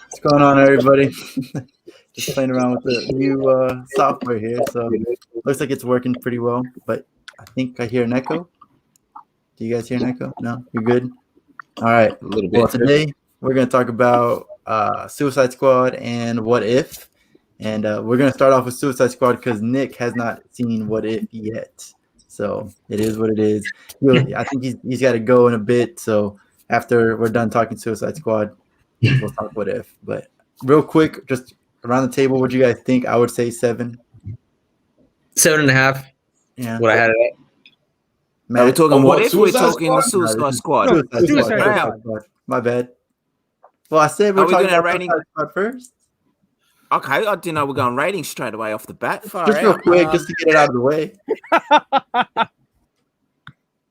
What's going on, everybody? Just playing around with the new software here, so looks like it's working pretty well. But I think I hear an echo. Do you guys hear an echo? No, you're good. All right. A little bit. Well, today we're going to talk about Suicide Squad and What If, and we're going to start off with Suicide Squad because Nick has not seen What If yet. So it is what it is. I think he's got to go in a bit. So after we're done talking Suicide Squad, we'll talk What If. But real quick, just around the table, what do you guys think? I would say 7. 7.5. Yeah. What I had it Matt, Are we talking What If? We're Suicide talking the Squad? Suicide Squad. Suicide Squad. My bad. Well, I said we're Are we talking gonna about rating- Suicide Squad first. Okay, I didn't know we're going ratings straight away off the bat. Far Just real out. quick, just to get it out of the way.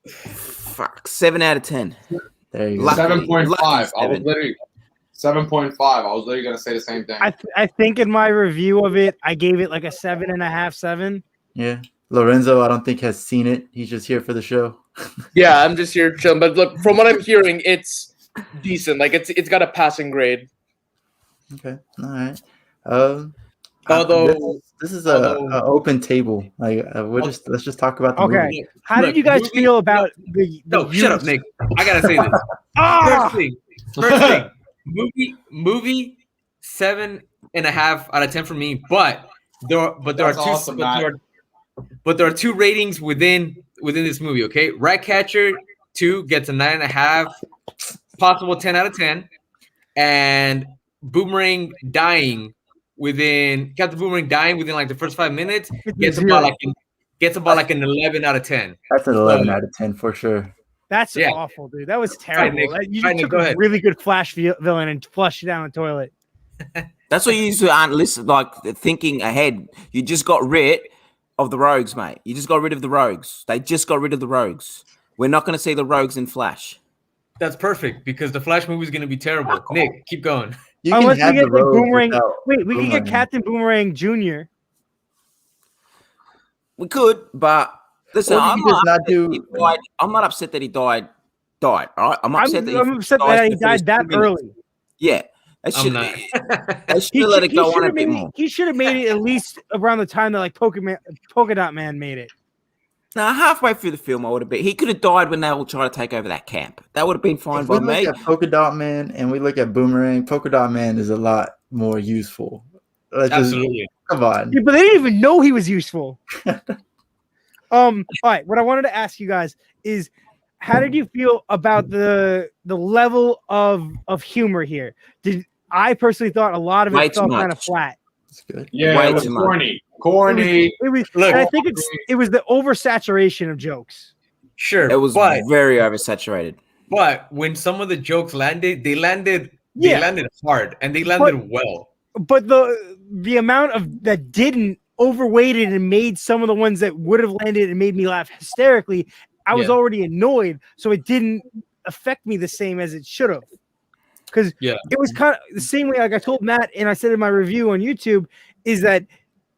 Fuck, 7 out of 10. There you go. Lucky- 7.5. I was 7. literally 7.5. I was literally gonna say the same thing. I think in my review of it, I gave it like a 7.5, 7. Yeah. Lorenzo, I don't think has seen it. He's just here for the show. Yeah, I'm just here chilling. But look, from what I'm hearing, it's decent. Like it's got a passing grade. Okay. All right. Although- this is a open table. Like let's just talk about the Okay. movie. How did you guys movie- feel about the No, shut up, use- Nick. I gotta say this. Ah! First thing. Movie 7.5 out of 10 for me. But there are That's two. awesome, Matt. But there are two ratings within this movie. Okay, Ratcatcher 2 gets a 9.5, possible 10 out of 10, and Boomerang dying within Captain Boomerang dying within like the first 5 minutes gets about like an 11 out of 10. That's an 11 out of 10 for sure. That's Yeah. awful, dude. That was terrible. Nick. You Right, just Nick, took go a ahead. really good Flash villain and flushed it down the toilet. That's what you used to aren't listen, like thinking ahead. You just got rid of the rogues, mate. You just got rid of the rogues. They just got rid of the rogues. We're not going to see the rogues in Flash. That's perfect because the Flash movie is going to be terrible. Nick, keep going. You Unless we have get the like rogues Boomerang. without Wait, we can Boomerang. get Captain Boomerang Jr. We could, but listen, Or you I'm could just not, not do- he died. I'm not upset that he died. All right, I'm upset that I'm upset that he died that early. Yeah, they I'm should. not. They should let it go on a bit more. He should have made it at least around the time that like Polka Dot Man made it. Now, halfway through the film, I would have been. He could have died when they all tried to take over that camp. That would have been fine If by we me. look at Polka Dot Man and we look at Boomerang, Polka Dot Man is a lot more useful. Let's just- Absolutely. come on. Yeah, but they didn't even know he was useful. All right. What I wanted to ask you guys is, how did you feel about the level of humor here? I personally thought a lot of Way it too felt kind of much. flat. It's good. Yeah, Way it was too much. corny. It was, Look, and I think it was the oversaturation of jokes. Sure. It was but very oversaturated. when some of the jokes landed, they landed Yeah. hard and they landed well. But the amount of that didn't overweighted and made some of the ones that would have landed and made me laugh hysterically. I was Yeah. already annoyed, so it didn't affect me the same as it should have. Because it was kind of the same way, like I told Matt and I said in my review on YouTube, is that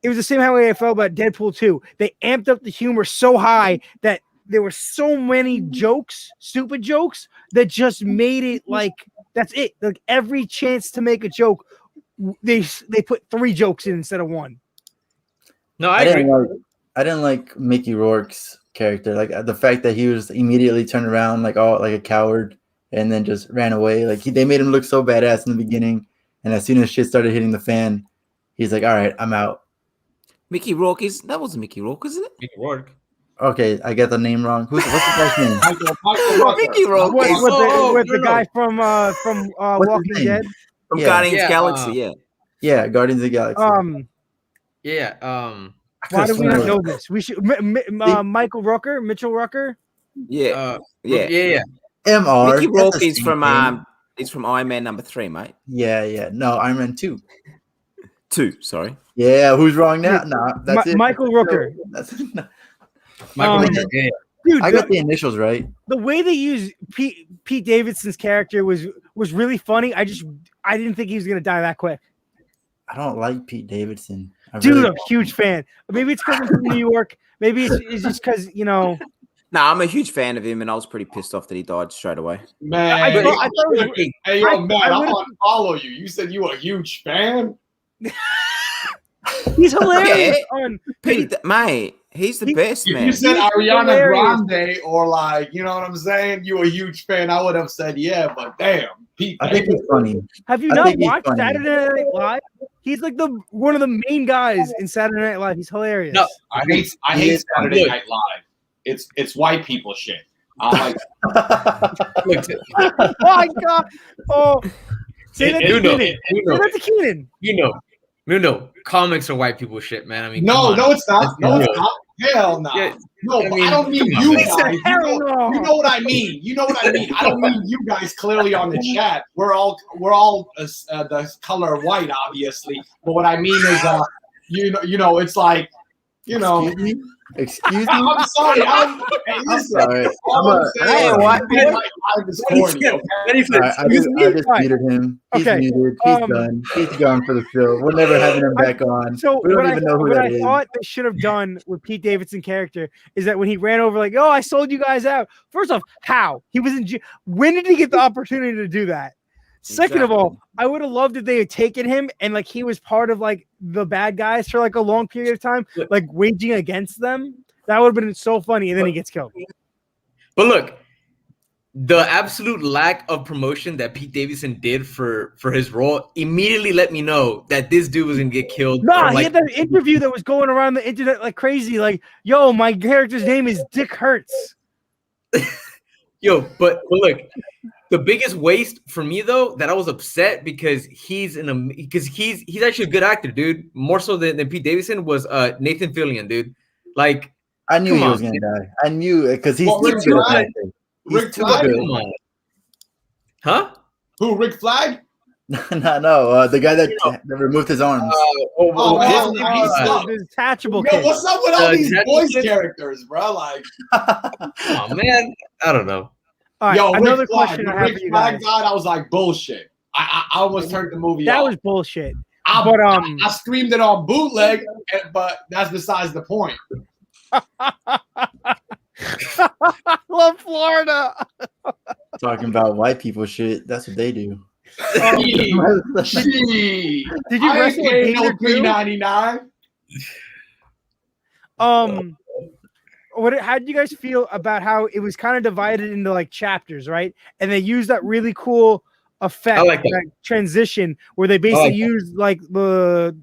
it was the same way I felt about Deadpool 2. They amped up the humor so high that there were so many jokes, stupid jokes, that just made it like that's it. Like every chance to make a joke, they put 3 jokes in instead of 1. No, I agree. I didn't like Mickey Rourke's character. Like the fact that he was immediately turned around like a coward and then just ran away. Like they made him look so badass in the beginning, and as soon as shit started hitting the fan, he's like, "All right, I'm out." Mickey Rourke that wasn't Mickey Rourke, isn't it? Mickey Rourke. Okay, I got the name wrong. What's the guy's name? Mickey Rourke With the no. guy from Walking name? Dead. From Yeah. Guardians Yeah, Galaxy. Yeah. Yeah, Guardians of the Galaxy. Yeah. Why do we not sworn. know this? We should Michael Rooker, Mitchell Rooker. Yeah. Yeah. MR. Mickey that's Rourke the is same from thing. he's from Iron Man #3, mate. Yeah. No, Iron Man 2. 2, sorry. Yeah, who's wrong now? Nah, that's it. Michael Rooker. That's, Michael Um, Rooker. Yeah. Dude, I got the initials right. the way they used Pete Davidson's character was really funny. I didn't think he was gonna die that quick. I don't like Pete Davidson. Dude, really I'm a huge fan. Maybe it's because I'm from New York. Maybe it's just because, you know. Nah, I'm a huge fan of him, and I was pretty pissed off that he died straight away. Man, I thought it was, hey, yo, man, I'm would've- gonna follow you. You said you a huge fan? he's hilarious Yeah. on Mate, he's the He- best, If man. you said He's Ariana hilarious. Grande or like, you know what I'm saying? You a huge fan, I would have said yeah, but damn, Pete. I think he's funny. Have you I not think he's watched funny. Saturday Night Live? He's like one of the main guys in Saturday Night Live. He's hilarious. No, I He hate is funny. Saturday Night Live. It's white people shit. I'm like, look, Oh my god! Oh, say that to you know, Keenan. you Say know, that to Keenan. no. Comics are white people shit, man. I mean, no, come on. no, it's not. No, Yeah. it's not. Hell no. Yeah, No, I but mean, I don't mean come on, you man. guys. Hell no. You know what I mean. You know what I mean. I don't mean you guys. Clearly on the chat, we're all the color white, obviously. But what I mean is, you know, it's like, you know. Excuse me. I'm sorry. Hey, listen. Sorry. All I'm saying Hey, is what? Saturday Night Live is corny, okay? Then he said, All right, I just Fine. muted him. He's Okay, muted. He's um, done. He's gone for the show. We're never having him back on. So We don't what even know who what that I is. thought they should have done with Pete Davidson character is that when he ran over, like, oh, I sold you guys out. First off, how he was in? When did he get the opportunity to do that? Second of all, I would have loved if they had taken him and like he was part of like the bad guys for like a long period of time, like waging against them. That would have been so funny, and then he gets killed. but look, the absolute lack of promotion that Pete Davidson did for his role immediately let me know that this dude was gonna get killed. Nah, or, he like, had that interview that was going around the internet like crazy. Like, yo, my character's name is Dick Hertz. Yo, but look, the biggest waste for me though that I was upset because he's actually a good actor, dude. More so than Pete Davidson was Nathan Fillion, dude. Like, I knew Come he on, was gonna die. I knew it because he's Well, too Rick good. Flag- at acting. He's Rick too Flag- good. come on. Huh? Who, Rick Flag? No, the guy that removed his arms. Oh, man, Disney he's Plus. not- The detachable Yo, kid. what's up with all these Jack- voice characters, bro? Like, Oh man, I don't know. All right, yo, another Rick Flag. question I When have Rick for you Flag guys. died, I was like, bullshit. I almost turned the movie That off. was bullshit. I, But I screamed it on bootleg, but that's besides the point. I love Florida. Talking about white people shit. That's what they do. Gee, Did you I ain't wrestle a paying no gator too? $3.99. How did you guys feel about how it was kind of divided into like chapters, right? And they used that really cool effect, I like that. transition, where they basically like that. used like the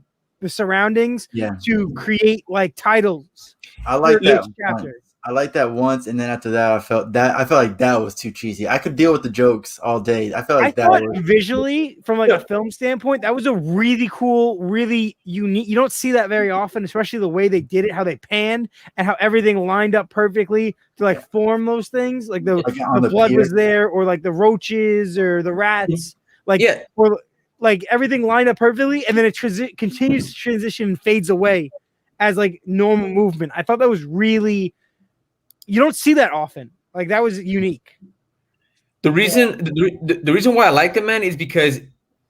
surroundings Yeah, to create like titles I like for that. each chapter. I like that once, and then after that, I felt like that was too cheesy. I could deal with the jokes all day. I felt I like that thought was. visually, from like a film standpoint, that was a really cool, really unique. You don't see that very often, especially the way they did it, how they panned, and how everything lined up perfectly to like form those things. Like the on the blood pier. was there, or like the roaches or the rats, like Yeah. or like everything lined up perfectly, and then it continues to transition and fades away as like normal movement. I thought that was really. You don't see that often. Like that was unique. The reason why I liked it, man, is because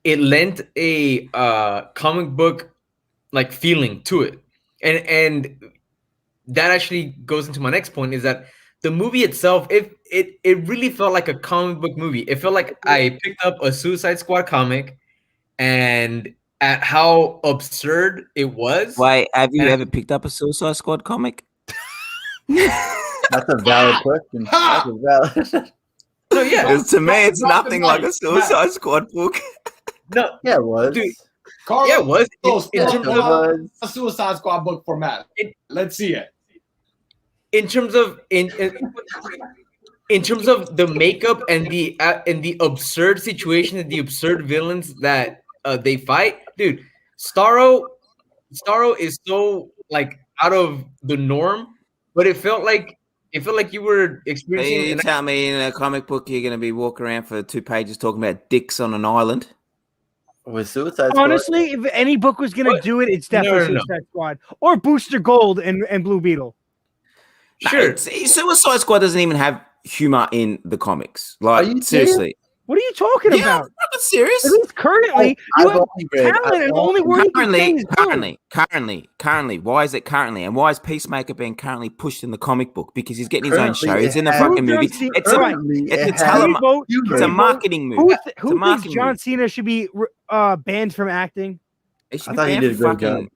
it lent a comic book like feeling to it, and that actually goes into my next point is that the movie itself, it really felt like a comic book movie. It felt like I picked up a Suicide Squad comic, and at how absurd it was. Wait, have you And- ever picked up a Suicide Squad comic? That's a valid question. That's a valid. No, yeah, Because to me, it's Drop the nothing like mic. a Suicide Squad book. no, Yeah, it was. Dude. Carlos, yeah, it was. In Yeah, terms it of was. a Suicide Squad book for Matt. Let's see it. in terms of in terms of the makeup and the absurd situation and the absurd villains that they fight, dude, Starro is so like out of the norm, but it felt like you were experiencing. You tell me in a comic book you're going to be walking around for 2 pages talking about dicks on an island. With Suicide Squad. Honestly, if any book was gonna What? do it, it's No, definitely no. Suicide Squad or Booster Gold and Blue Beetle. Sure. Suicide Squad doesn't even have humor in the comics. Are you Like seriously, What are you talking Yeah, about? I'm fucking serious. At least currently, you have talent, and the only word you can say Currently, is currently. Why is it currently? And why is Peacemaker being currently pushed in the comic book? Because he's getting his own Currently, show. He's it in the has- fucking movie. John Cena- It's a, Currently, it's it a has- Can we vote? You it's vote. a marketing move. Who, It's a who thinks marketing John move. Cena should be banned from acting? It should I be thought he banned did a for great fucking. job.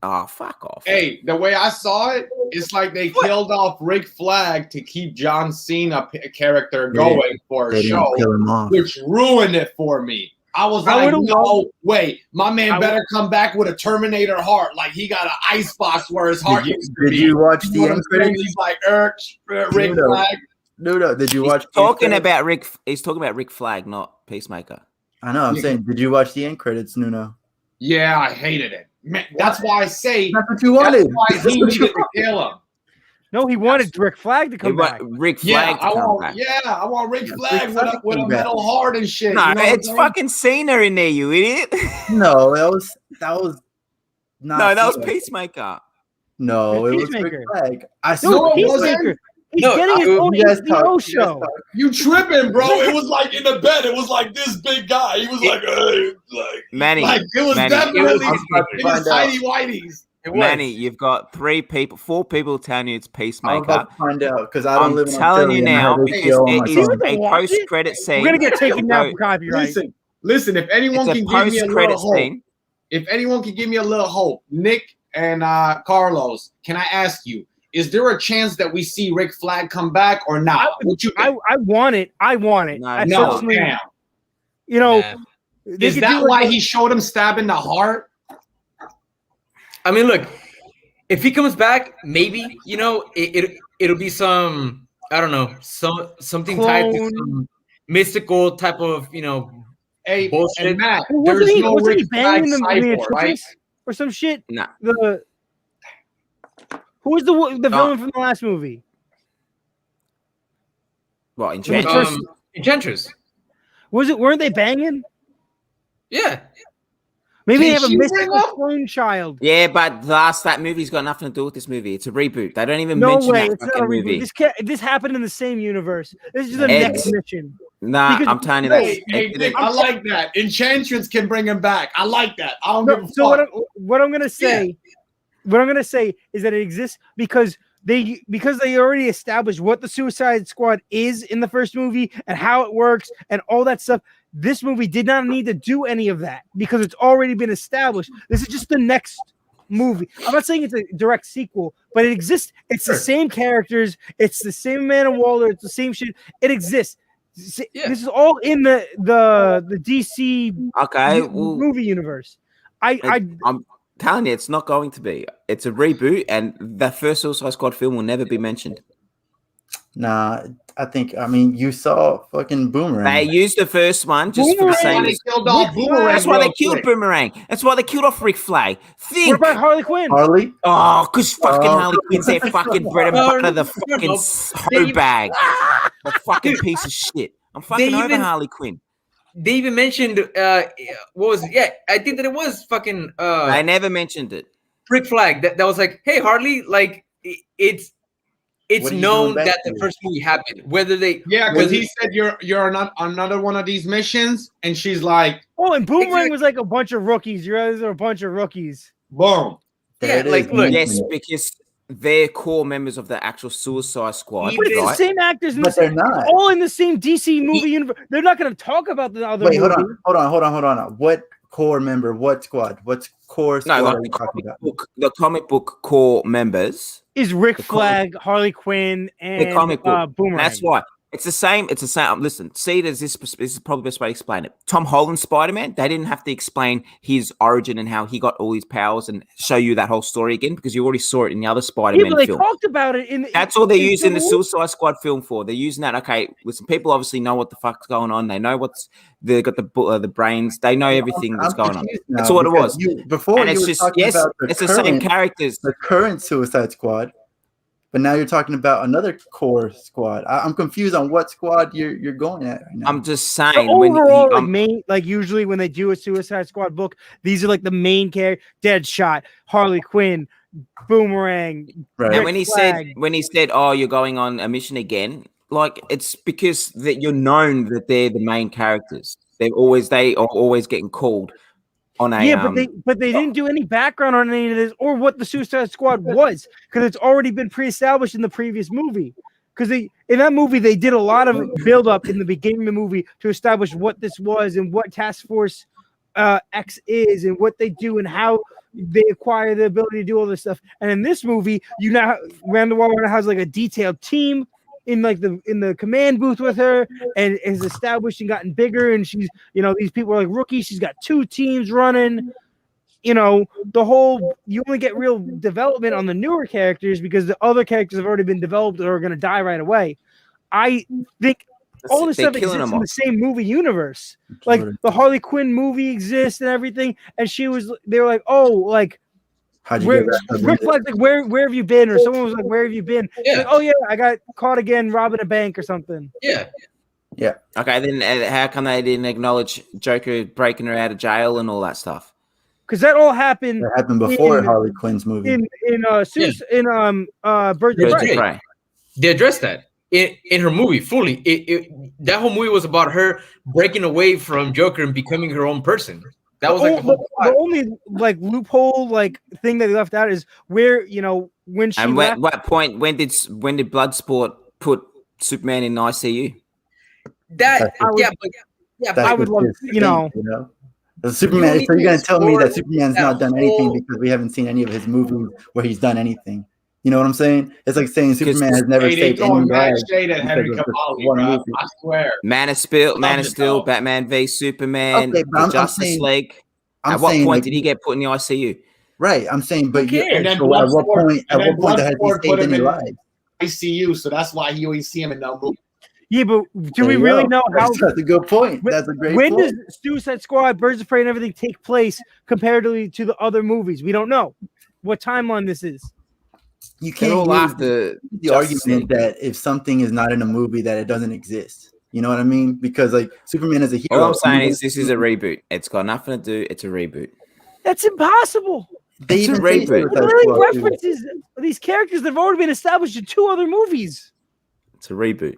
Oh, fuck off. Hey, the way I saw it, it's like they killed off Rick Flag to keep John Cena character They going for They a didn't show, kill him off. which ruined it for me. I was I like, would've no, loved- wait, my man I better come back with a Terminator heart. Like he got an ice box where his heart used to Did be. you watch You the know what end I'm saying? credits? He's like, Rick No. Flag. No. Did you He's watch? the end talking credits? about Rick. He's talking about Rick Flag, not Peacemaker. I know. I'm saying, did you watch the end credits, Nuno? Yeah, I hated it. Man, that's why I say That's what you that's wanted. why he needed to kill him. No, he wanted Rick Flag to come back. Rick Yeah, Flag to come back. I want Rick Yeah, Flag Rick with Flag with a come back. metal heart and shit. No, you know what I'm it's saying? fucking Cena in there, you idiot. No, that was not. No, that was Cena. Peacemaker. No, it was Rick Peacemaker. Flag. I No, saw it wasn't. Peacemaker. He's No, getting his own You guys HBO talk. show. You tripping, bro? It was like in the bed. It was like this big guy. He was like, Manny, like it was Manny, definitely I'm about to in his find out. tiny whiteys. It was. Manny, you've got 4 people telling you it's I'm Peacemaker. about to find out because I don't I'm live in telling you Australia and I now have because HBO on my it is phone. phone. a post-credit scene. We're gonna get taken down So, for copyright. Listen. If anyone it's a can give me a little post-credit hope, scene. if anyone can give me a little hope, Nick and Carlos, can I ask you? Is there a chance that we see Rick Flag come back or not? What you think? I want it. I want it. No, I No, personally- damn. you know, Nah. they Is could that do why like- he showed him stabbing the heart? I mean, look, if he comes back, maybe it'll be some, I don't know, something tied to Clone. some mystical type of Hey, Bullshit. and Matt, Wasn't there's he- no wasn't he Rick Flag banging the cyborg, right? Enchantress or some shit? Nah. Who was the villain from the last movie? What, first- Enchantress? Enchantress. Weren't they banging? Yeah. Maybe Can they have a she mystical bring up- clone child. Yeah, but that movie's got nothing to do with this movie. It's a reboot. They don't even No mention way, that it's not a fucking reboot. movie. This happened in the same universe. This is just a It's- next mission. Nah, because- I'm telling you that. Hey, Nick, I like that. Enchantress can bring him back. I like that. I don't No, give a so fuck. what I'm gonna say, what I'm gonna say is that it exists because they already established what the Suicide Squad is in the first movie and how it works and all that stuff. This movie did not need to do any of that because it's already been established. This is just the next movie. I'm not saying it's a direct sequel, but it exists. It's the same characters. It's the same Amanda Waller. It's the same shit. It exists. Yeah. This is all in the DC Okay, well, movie universe. I'm telling you, it's not going to be. It's a reboot, and the first Suicide Squad film will never be mentioned. Nah, I mean, you saw fucking Boomerang. They used the first one just for the Boomerang. same. They killed off Boomerang. That's why they real killed quick. Boomerang. That's why they killed off Rick Flag. What Think. about Harley Quinn? Harley. Oh, because fucking Oh. Harley Quinn's their fucking bread and No, butter, the no, fucking no. hoe bag. The fucking piece of shit. I'm fucking They over even- Harley Quinn. They even mentioned what was it? Yeah, I think that it was fucking They never mentioned it. Rick Flag that was like, hey Harley, like it's What are you known doing back that the there? first movie happened. Whether they Yeah, because whether- he said you're not another one of these missions, and she's like, Oh, and Boomerang Exactly. was like a bunch of rookies. You guys are a bunch of rookies. boom. Yeah, it like, is. look, Yes, because they're core members of the actual Suicide Squad. But it's the Right? same actors, in the But they're same, not. all in the same DC movie universe. They're not going to talk about the other Wait, movie. hold on. What core member? What squad? What core squad No, like are the you talking comic, about? the comic book core members. Is Rick The comic- Flag, Harley Quinn, and comic book. Boomerang. That's why. It's the same. It's the same. Listen, see, this is probably the best way to explain it. Tom Holland's Spider-Man, they didn't have to explain his origin and how he got all his powers and show you that whole story again because you already saw it in the other Yeah, Spider-Man but they film. talked about it in. That's all they're using the Civil War. Suicide Squad film for. They're using that. Okay, listen, people obviously know what the fuck's going on. They know they got the brains. They know everything that's I'm going on. confused now That's what it because was. Before And you it's were just talking yes, about it's the same characters. the current Suicide Squad, but now you're talking about another core squad. I'm confused on what squad you're going at right now. I'm just So saying when overall, like usually when they do a Suicide Squad book, these are like the main character: Deadshot, Harley Quinn, Boomerang. right. and Rick when he Flag. said, "Oh, you're going on a mission again," like it's because that you're known that they're the main characters. They are always getting called on a Yeah, but they didn't do any background on any of this or what the Suicide Squad was because it's already been pre-established in the previous movie. Because in that movie they did a lot of build up in the beginning of the movie to establish what this was and what Task Force X is and what they do and how they acquire the ability to do all this stuff. And in this movie, you now Amanda Waller has like a detailed team in the command booth with her and is established and gotten bigger. And she's, these people are like rookies. She's got 2 teams running. You only get real development on the newer characters because the other characters have already been developed or are going to die right away. I think all this stuff exists in the same movie universe. Like the Harley Quinn movie exists and everything. And they were like, oh, like, where have you been? Or someone was like, where have you been? Yeah. Like, oh yeah, I got caught again robbing a bank or something. Yeah. Yeah. Okay, then how come they didn't acknowledge Joker breaking her out of jail and all that stuff? Because that all happened. That happened before Harley Quinn's movie. Birds of Prey. They addressed that in her movie fully. That whole movie was about her breaking away from Joker and becoming her own person. That was like the only like loophole like thing that they left out is where when she and what point when did Bloodsport put Superman in ICU? I would love Superman. So you're gonna tell me that Superman's not done anything because we haven't seen any of his movies where he's done anything? You know what I'm saying? It's like saying Superman has never saved any lives. I swear. Man of Steel, Batman v Superman, the Justice League. At what point did he get put in the ICU? Right, I'm saying, but at what point has he saved any lives? ICU, so that's why you always see him in the movie. Yeah, but do we really know how? That's a good point. That's a great point. When does Suicide Squad, Birds of Prey, and everything take place comparatively to the other movies? We don't know what timeline this is. You can't use the argument that if something is not in a movie that it doesn't exist. You know what I mean? Because like Superman is a hero. All I'm saying is this is a reboot. It's got nothing to do. It's a reboot. That's impossible. They even references these characters that have already been established in 2 other movies. It's a reboot.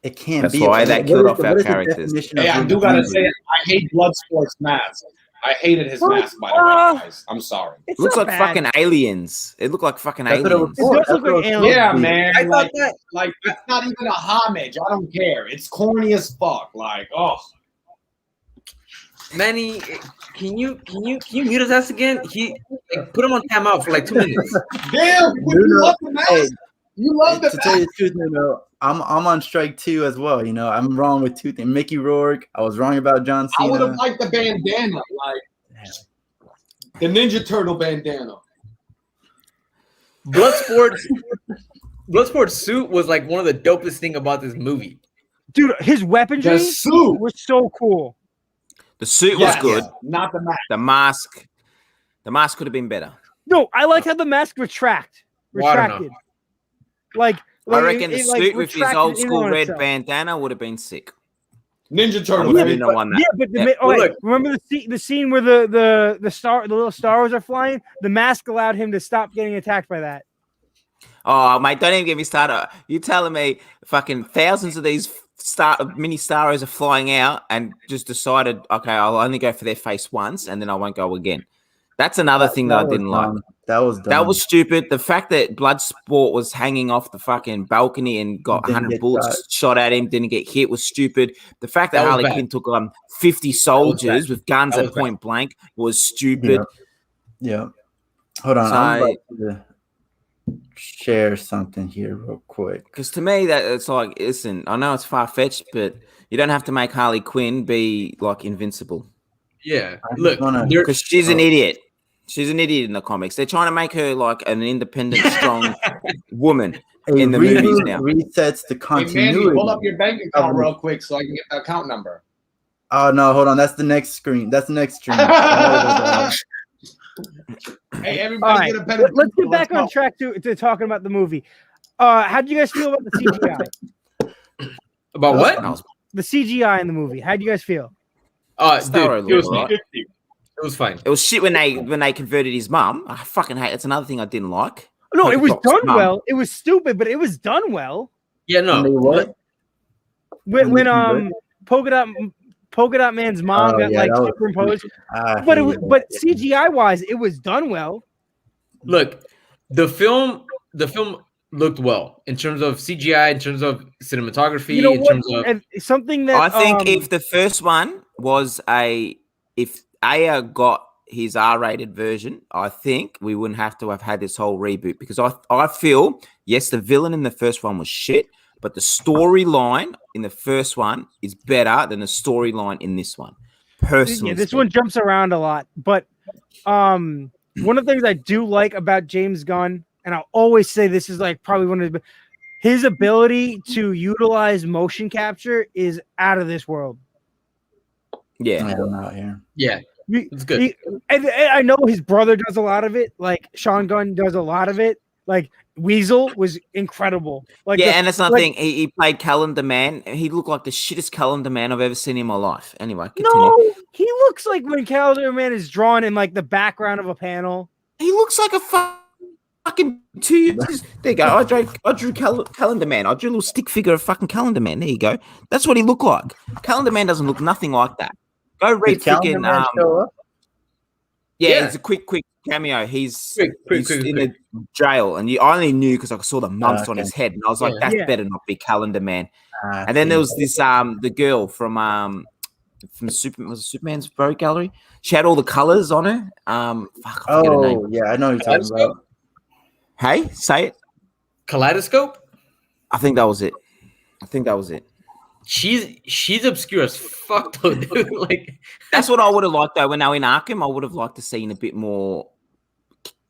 It can't That's be. That's why they killed off our characters. Hey, I do gotta say, I hate Bloodsport's mask. I hated his mask, by the way, guys. I'm sorry. It looks like fucking aliens. It looked like fucking aliens. It does look like aliens. Yeah, man. I thought that. Like, it's not even a homage. I don't care. It's corny as fuck. Like, oh. Manny, can you mute his ass again? Put him on timeout for like 2 minutes. Damn, you love the mask. You love the mask. To tell you the truth, I'm on strike 2 as well. I'm wrong with 2 things. Mickey Rourke. I was wrong about John Cena. I would have liked the bandana, like the Ninja Turtle bandana. Bloodsport's suit was like one of the dopest thing about this movie. Dude, his weaponry was so cool. The suit was good. Not the mask. The mask could have been better. No, I like how the mask retracted. Like I reckon the suit with his old school red bandana would have been sick. Ninja Turtle. Remember the scene where the little stars are flying? The mask allowed him to stop getting attacked by that. Oh, mate, don't even get me started. You telling me fucking thousands of these mini Starros are flying out and just decided, okay, I'll only go for their face once and then I won't go again. That's another thing that I didn't like. That was dumb. That was stupid. The fact that Bloodsport was hanging off the fucking balcony and got 100 bullets shot at him, didn't get hit, was stupid. The fact that Harley Quinn took 50 soldiers with guns at point blank was stupid. Yeah. Hold on. I'm about to share something here real quick. Because to me, that it's like, listen, I know it's far-fetched, but you don't have to make Harley Quinn be like invincible. Yeah. Look, because she's an idiot. She's an idiot in the comics. They're trying to make her like an independent, strong woman in the movies now. Resets the continuity. Hey, Manny, pull up your bank account real quick so I can get the account number. Oh no, hold on. That's the next screen. That's the next stream. Hey, everybody, get a pen. Let's get back on track to talking about the movie. How do you guys feel about the CGI? About what? The CGI in the movie. How do you guys feel? Dude, it was fine. It was shit when they converted his mum. I fucking hate. That's another thing I dn't like. No, it was done well. It was stupid, but it was done well. Yeah, When they no. what? When Polka Dot Man's mom Oh, got yeah, like that was- superimposed, I but hated that. but CGI wise, it was done well. Look, the film looked well in terms of CGI, in terms of cinematography, You know in what? terms of And something that I think if the first one was if Aya got his R-rated version, I think we wouldn't have to have had this whole reboot because I feel yes, the villain in the first one was shit, but the storyline in the first one is better than the storyline in this one. Personally, yeah, this speaking. one jumps around a lot, but one of the things I do like about James Gunn, and I'll always say this is like probably one of his ability to utilize motion capture is out of this world. Yeah, I'm out here. yeah, it's good. And I know his brother does a lot of it. Like Sean Gunn does a lot of it. Like Weasel was incredible. Like yeah, and that's another thing. He played Calendar Man. He looked like the shittest Calendar Man I've ever seen in my life. Anyway, continue. No, he looks like when Calendar Man is drawn in like the background of a panel. He looks like a fucking two. There you go. I drew Calendar Man. I drew a little stick figure of fucking Calendar Man. There you go. That's what he looked like. Calendar Man doesn't look nothing like that. Go read Did Calendar freaking Man show up? Yeah, it's a quick cameo. He's Quick. in a jail, and I only knew because I saw the mumps on his head, and I was like, Yeah. "That better not be Calendar Man." Ah, And then there see. was this the girl from Superman's Rogue Gallery. She had all the colors on her. Fuck, I forget her name. Oh, yeah, I know what you're talking about. Hey, say it. Kaleidoscope. I think that was it. She's obscure as fuck though, dude. Like That's what I would have liked though. When they were in Arkham, I would have liked to seen a bit more,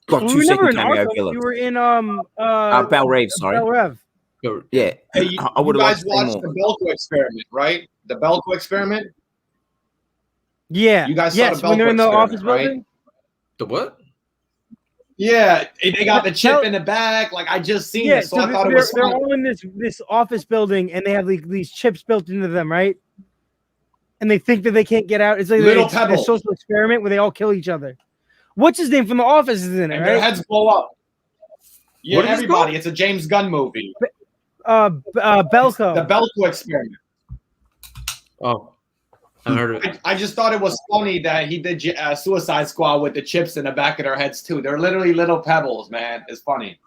like We 2 were never second in cameo Arkham. villains. You were in Belle Reeves, sorry. Belle Rev. Yeah, Hey, you, I would you have guys liked to see watched more. the Belko experiment, right? The Belko experiment. Yeah. You guys saw yes, the when they're in the Belko office experiment, right? building. the what? Yeah, they got the chip Tell- in the back. Like I just seen Yeah, it, so I thought it they're, was they're fun. all in this office building, and they have like these chips built into them, right? And they think that they can't get out. It's like Little it's a pebbles. social experiment where they all kill each other. What's his name from The Office is in it, And their right? heads blow up. Yeah, What is this everybody. It's a James Gunn movie. Belko. The Belko experiment. Oh, I heard of it. I just thought it was funny that he did Suicide Squad with the chips in the back of their heads too. They're literally little pebbles, man. It's funny.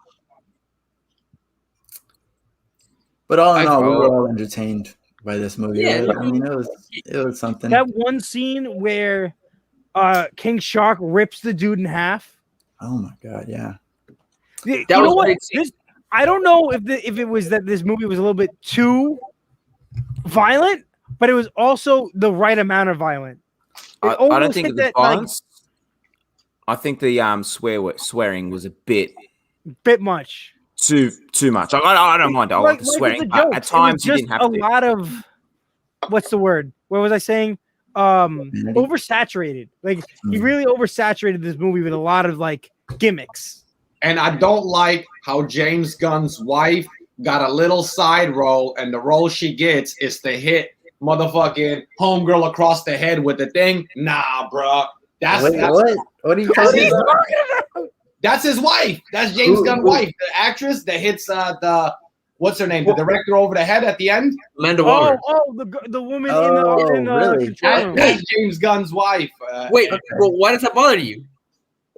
But all in all, we I- were all entertained by this movie. Yeah, Right? I mean, it was something. That one scene where King Shark rips the dude in half. Oh my god, yeah. You That know was what? great scene. I don't know if it was that this movie was a little bit too violent, but it was also the right amount of violent. It I don't almost think hit it was that, like, violence. I think the swearing was a bit bit much. too much. I don't mind. I like the swearing, the but at jokes, it was times you just didn't have a to. lot of what's the word? What was I saying? Oversaturated. Like he really oversaturated this movie with a lot of like gimmicks. And I don't like how James Gunn's wife got a little side role, and the role she gets is to hit motherfucking homegirl across the head with the thing. Nah, bruh. That's What? What are you talking about? That's his wife. That's James Gunn's wife, the actress that hits the what's her name, the director over the head at the end. Amanda Waller. The woman Oh, in the really? control room. That's James Gunn's wife. Wait, well, why does that bother you?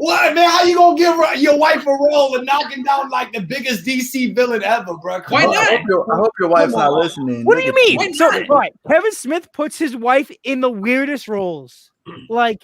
What, man? How you gonna give your wife a role and knocking down like the biggest DC villain ever, bro? Come Why on. not? I hope your wife's Come not on. listening. What do you mean? Why So not? right, Kevin Smith puts his wife in the weirdest roles. Like,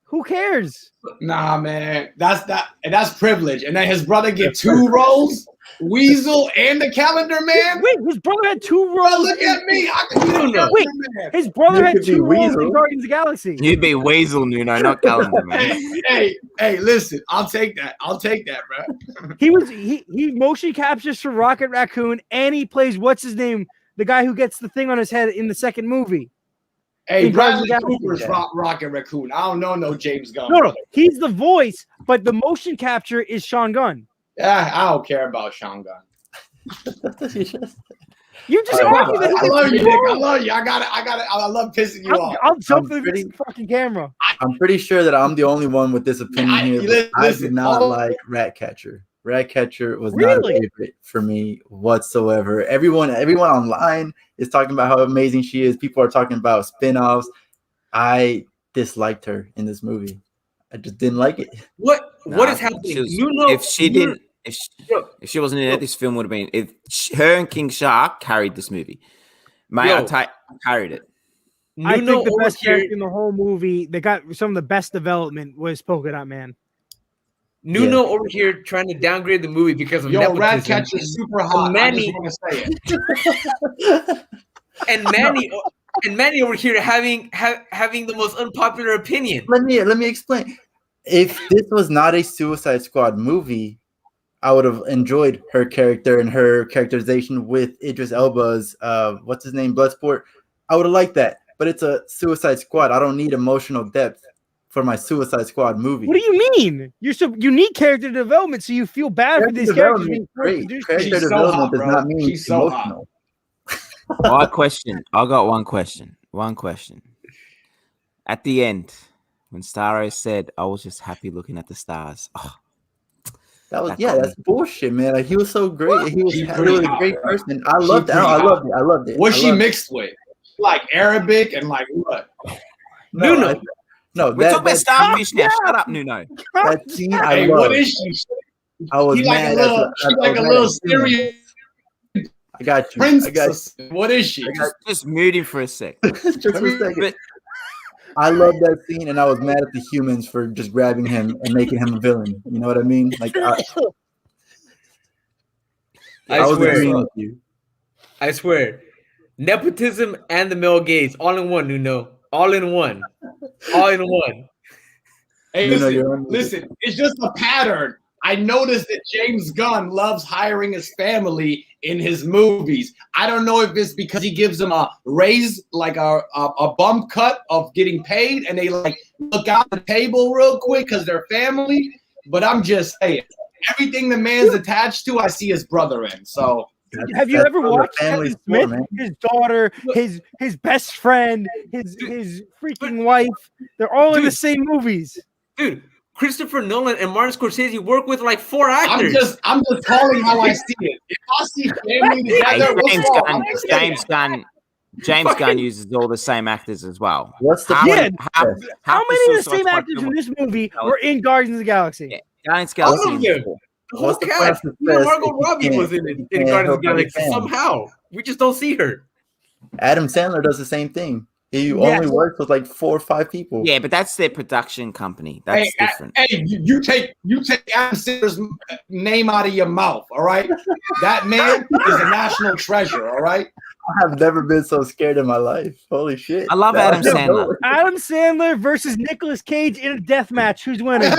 who cares? Nah, man, that's privilege. And then his brother get 2 roles, Weasel and the Calendar Man. Wait, his brother had 2 Bro, roles. look at me. I can be the Calendar Wait. Man. His brother You had could be 2 roles in Weasel. Guardians of the Galaxy. You'd be Weasel, Nuno, not Calendar, man. Hey, listen, I'll take that, bro. He motion captures for Rocket Raccoon, and he plays what's his name, the guy who gets the thing on his head in the second movie. Hey, In Bradley Guardians of the Cooper's Galaxy. Rocket Raccoon. I don't know no James Gunn. No, he's the voice, but the motion capture is Sean Gunn. Yeah, I don't care about Sean Gunn. You just All right, argued that. I love you, Nick. I love you. I got it. I love pissing you off. I'll jump I'm through this pretty- fucking camera. I'm pretty sure that I'm the only one with this opinion here. But I Listen, did not all- like Ratcatcher. Ratcatcher was not a Really? favorite for me whatsoever. Everyone online is talking about how amazing she is. People are talking about spin-offs. I disliked her in this movie. I just didn't like it. What Nah, is happening? she was- Nuno, if she didn't, if she wasn't in it, this film would have been. Her and King Shark carried this movie. Mate, carried it. I Nuno think the over best here, character in the whole movie, they got some of the best development was Polka Dot Man. Nuno over here trying to downgrade the movie because of Yo, nepotism. Ratcatcher's super hot. I Manny- just want to say it. and Manny over here having the most unpopular opinion. Let me explain. If this was not a Suicide Squad movie, I would have enjoyed her character and her characterization with Idris Elba's what's his name, Bloodsport. I would have liked that. But it's a Suicide Squad. I don't need emotional depth for my Suicide Squad movie. What do you mean? You need character development, so you feel bad for these characters. being forced to Great. do Character She's so development hot, does bro. not mean She's so hot. emotional. My question. I got one question. At the end, when Starro said, "I was just happy looking at the stars." Oh, That's bullshit, man. Like, he was so great. He was She's a pretty hot, great bro. person. I loved it. pretty I hot. loved it. What's I she loved it. mixed with? Like Arabic and like what? No, no, we're talking about that starfish now. Shut up, Nuno. scene I Hey, what loved. is she? I was She like mad. a little, she like a little stereo I got you. princess. What is she? Just mute him for a sec. Just a second. But I love that scene, and I was mad at the humans for just grabbing him and making him a villain. You know what I mean? Like, I was agreeing with you. I swear, nepotism and the male gaze all in one. Nuno, all in one. Hey, You know, you're listen, it's just a pattern. I noticed that James Gunn loves hiring his family in his movies. I don't know if it's because he gives them a raise, like a bump cut of getting paid, and they like look out the table real quick because they're family. But I'm just saying, everything the man's attached to, I see his brother in. So Have you That's ever what watched a family's Kevin for, Smith, man. his daughter, his best friend, his freaking wife? They're all in the Dude. same movies. Dude, Christopher Nolan and Martin Scorsese work with like 4 actors. I'm just calling how I see it. If I see family hey, together, what's wrong? James Gunn uses all the same actors as well. What's the How point? many- How the many of the Suicide same Squad actors film- in this movie were in Guardians of the Galaxy? Yeah. Guardians of the All Galaxy of is them. cool. The whole What's the point cast. of Even success Margot if you Robbie can't- was in it you in can't Guardians help of the Galaxy other fans? somehow. We just don't see her. Adam Sandler does the same thing. He Yes. only works with like 4 or 5 people. Yeah, but that's their production company. That's different. Hey, you take Adam Sandler's name out of your mouth, all right? That man is a national treasure, all right? I've never been so scared in my life. Holy shit. I love Adam was Sandler. Adam Sandler versus Nicolas Cage in a death match. Who's winning?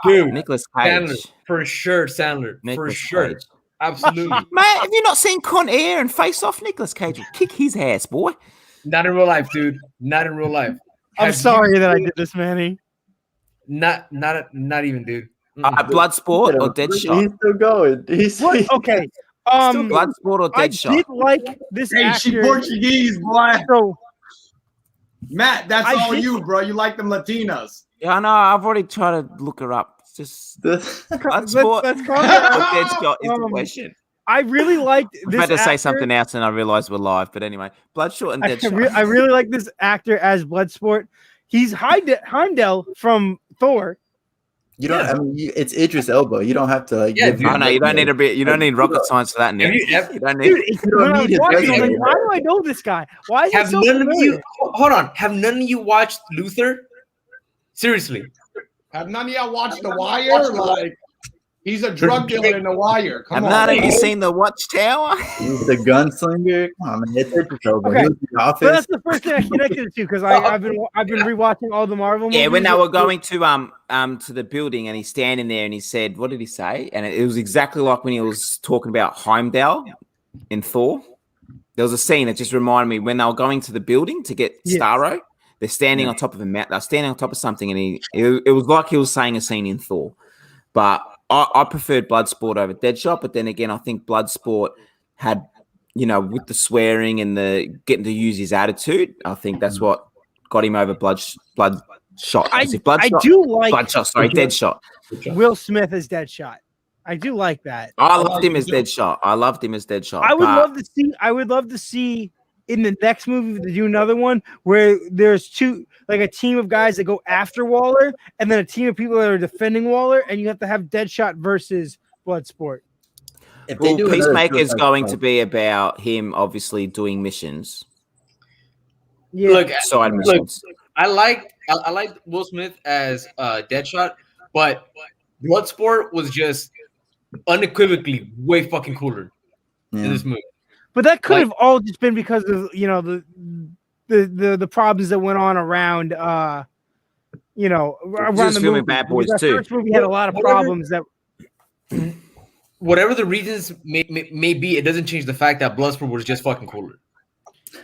Dude, Nicholas Sandler. Cage. For sure, Sandler. For Nicolas sure. Cage. Absolutely. Mate, have you not seen Con Air and Face Off? Nicolas Cage will kick his ass, boy. Not in real life, dude. Not in real life. I'm Have sorry you- that I did this, Manny. Not even, dude. Mm-mm. Bloodsport or He's Deadshot? still going. He's What? Okay. Bloodsport or I Deadshot? did like this Hey, she actor. Portuguese, boy. So Matt, that's I all did- you, bro. You like them Latinas. Yeah, I know. I've already tried to look her up. It's just Bloodsport let's or calm down. Deadshot is the Um, question. I really liked I this had to say actor. something else, and I realized we're live. But anyway, Bloodshot and Deadshot. I really like this actor as Bloodsport. He's Heimdall from Thor. You don't. I mean, it's Idris Elba. You don't have to like. Yeah, give dude. him Oh no, you don't need a bit. You don't need rocket science for that, Nick. Have you ever- You don't need. Dude, You don't when I need was his watching, I was like, resume. why do I know this guy? Why is he Have so none of familiar? you hold on? Have none of you watched Luther? Seriously. Have none of y'all watched The Wire? Like, he's a drug dealer in The Wire. Come Have on. none of you man. seen the Watchtower? He's the gunslinger. Come on, man. It's Idris Elba. Okay. He was in the But office. that's the first thing I connected it to because I've been rewatching all the Marvel movies. Yeah, when they were going to the building, and he's standing there, and he said, "What did he say?" And it was exactly like when he was talking about Heimdall in Thor. There was a scene that just reminded me when they were going to the building to get Yes. Starro. They're standing on top of a mat. They're standing on top of something, and it was like he was saying a scene in Thor. But I preferred Bloodsport over Deadshot. But then again, I think Bloodsport had, with the swearing and the getting to use his attitude, I think that's what got him over Bloodshot Shot. I Is it Bloodshot? do like Bloodshot. Sorry, Deadshot. Will Smith as Deadshot. I do like that. I loved him as Deadshot. I loved him as Deadshot. I would but love to see. I would love to see in the next movie to do another one where there's two, like a team of guys that go after Waller, and then a team of people that are defending Waller, and you have to have Deadshot versus Bloodsport. If they Well, do another Peacemaker is Suicide going Squad- to be about him obviously doing missions, Yeah, Look, side look, missions. I like Will Smith as Deadshot, but Bloodsport was just unequivocally way fucking cooler in Yeah. this movie. but that could like- have all just been because of the problems that went on around around Just the filming movie. Bad Boys Because that 2. first movie had a lot of Whatever- problems that. Whatever the reasons may be, it doesn't change the fact that Bloodsport was just fucking cooler.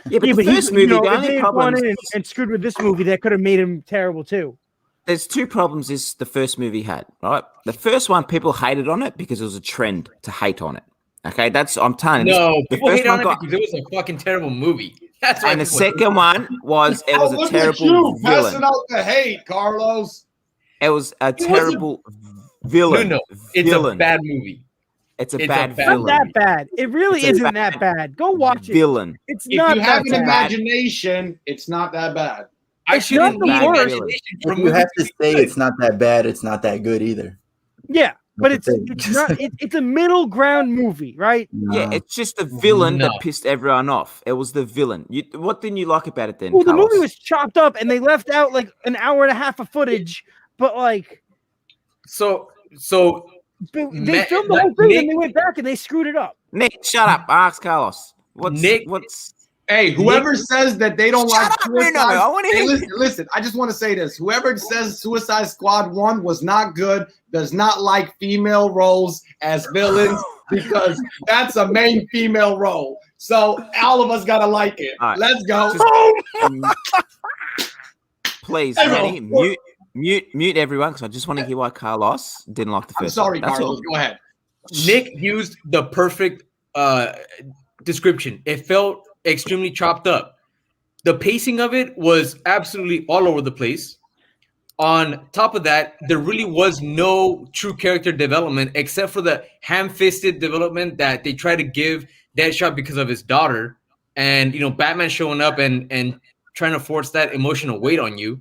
Yeah, but Yeah, the but first movie, the if they only had gone problem in and screwed with this movie, that could have made him terrible too. there's two problems is the first movie had, right? The first one, people hated on it because it was a trend to hate on it. Okay, I'm telling you. No, the people first hate on one it got, because it was a fucking terrible movie. That's why and the people hate second one was it was Oh, a look at terrible you passing villain. out the hate, Carlos. It was a wasn't- terrible villain. No, it's villain. a bad movie. It's a it's a bad bad Not villain. that bad. It really It's a isn't that bad. Go watch it. Villain. It's If not you have that an bad. imagination, it's not that bad. I It's shouldn't not the need worst. imagination for If you movies have to be say good. it's not that bad, it's not that good either. Yeah, but That's the thing. it's not. It's a middle ground movie, right? Yeah, No. it's just the villain No. that pissed everyone off. It was the villain. What didn't you like about it then? Well, the Carlos? movie was chopped up, and they left out like an hour and a half of footage. But like, So they Matt- filmed the whole thing, Nick- and they went back and they screwed it up. Nick, shut up. Ask Carlos. What's Hey, whoever says that they don't Shut like up, Bruno. Suicide, I wanna hey, hear- listen, I just want to say this. Whoever says Suicide Squad 1 was not good does not like female roles as villains because that's a main female role. So all of us got to like it. All right. Let's go. please, Hey, Manny, bro. mute everyone because I just want to hear why Carlos didn't like the I'm first sorry, one. That's Carlos. all. Go ahead. Nick used the perfect description. It felt extremely chopped up. The pacing of it was absolutely all over the place. On top of that, there really was no true character development except for the ham-fisted development that they try to give Deadshot because of his daughter, and Batman showing up and trying to force that emotional weight on you.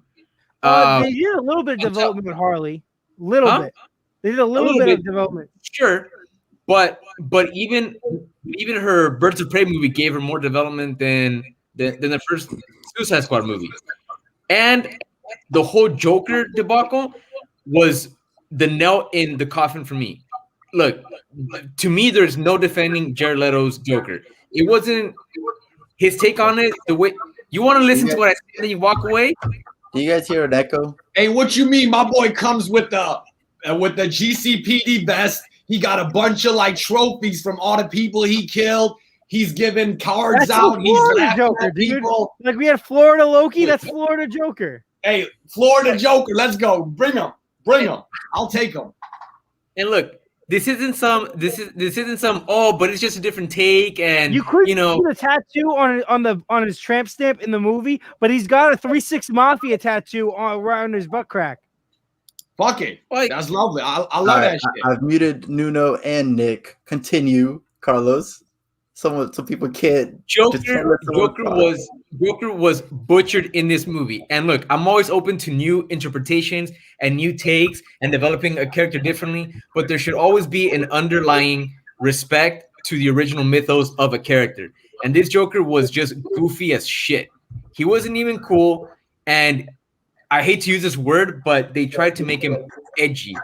They did a little bit of development with Harley, little Huh? bit. They did a little little bit bit. of development. Sure, but even her Birds of Prey movie gave her more development than the first Suicide Squad movie, and the whole Joker debacle was the nail in the coffin for me. Look, to me, there's no defending Jared Leto's Joker. It wasn't his take on it. The way you want to listen to what I say, and then you walk away. Do you guys hear an echo? Hey, what you mean? My boy comes with the GCPD vest. He got a bunch of like trophies from all the people he killed. He's giving cards That's out. a He's Florida laughing Joker, at dude. people. Like we had Florida Loki, that's Florida Joker. Hey, Florida Joker, let's go. Bring him. I'll take him. And look, this isn't some. Oh, but it's just a different take, and You could you know. see the tattoo on his tramp stamp in the movie, but he's got a 3-6 Mafia tattoo around his butt crack. Fuck it. Like, That's lovely. I love All that right, shit. I've muted Nuno and Nick. Continue, Carlos. So people can't. just tell us someone's Joker was butchered in this movie. And look, I'm always open to new interpretations and new takes and developing a character differently, but there should always be an underlying respect to the original mythos of a character. And this Joker was just goofy as shit. He wasn't even cool, and I hate to use this word, but they tried to make him edgy.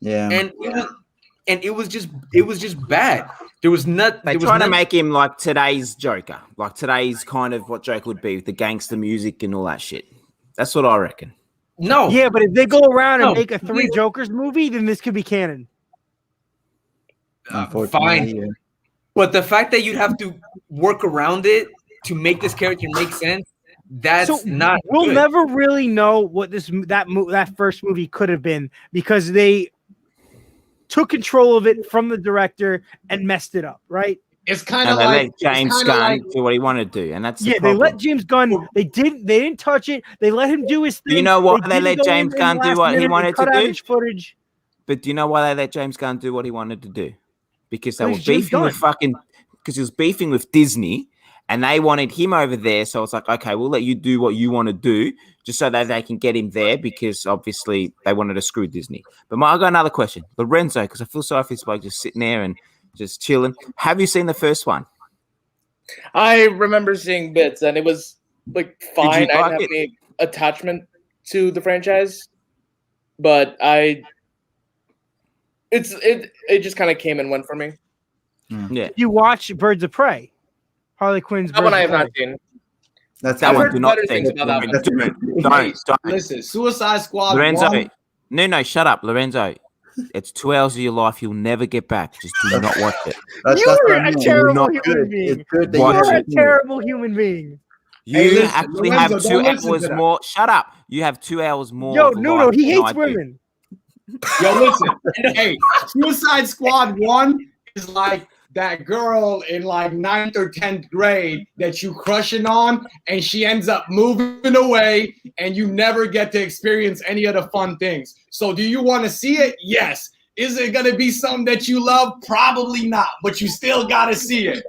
Yeah. And it was just bad. There was not. They there was trying to not- make him like today's Joker, like today's kind of what Joker would be with the gangster music and all that shit. That's what I reckon. No. Yeah, but if they go around and No, make a 3 yeah. Jokers movie, then this could be canon. Unfortunately, fine. yeah. But the fact that you'd have to work around it to make this character make sense, that's not We'll good. never really know what that first movie could have been because they took control of it from the director and messed it up, right? it's kind And of they like let James it's kinda Gunn like, do what he wanted to do, and that's the Yeah, they let problem. James Gunn. They didn't touch it. They let him do his thing. Do you know why they didn't let go James in Gunn the do last what he minute and wanted to cut out do? his footage. But do you know why they let James Gunn do what he wanted to do? Because they Well, were he's James beefing with Gunn. because he was beefing with Disney, and they wanted him over there. So it's like, okay, we'll let you do what you want to do, just so that they can get him there, because obviously they wanted to screw Disney. But I got another question, Lorenzo, because I feel sorry for this bloke just sitting there and just chilling. Have you seen the first one? I remember seeing bits, and it was like fine. I like didn't have it? any attachment to the franchise, but it just kind of came and went for me. Yeah, You watch Birds of Prey, Harley Quinn's. That one I Birds have of not Prey. seen. That's that I've one. heard Do not better think. things about that one. Don't. listen, Suicide Squad Lorenzo, 1. no, shut up, Lorenzo. It's 2 hours of your life you'll never get back. Just do not watch it. that's You're what I a mean. terrible not human Good. being. It's good that Watch you You're a haven't seen it. terrible human being. You Hey, listen, actually Lorenzo, have 2 don't listen hours to that. more. Shut up. You have 2 hours more. Yo, of Nuno, life he than hates I do. women. Yo, listen. Hey, Suicide Squad 1 is like that girl in like 9th or 10th grade that you crushing on, and she ends up moving away, and you never get to experience any of the fun things. So do you want to see it? Yes. Is it going to be something that you love? Probably not, but you still got to see it.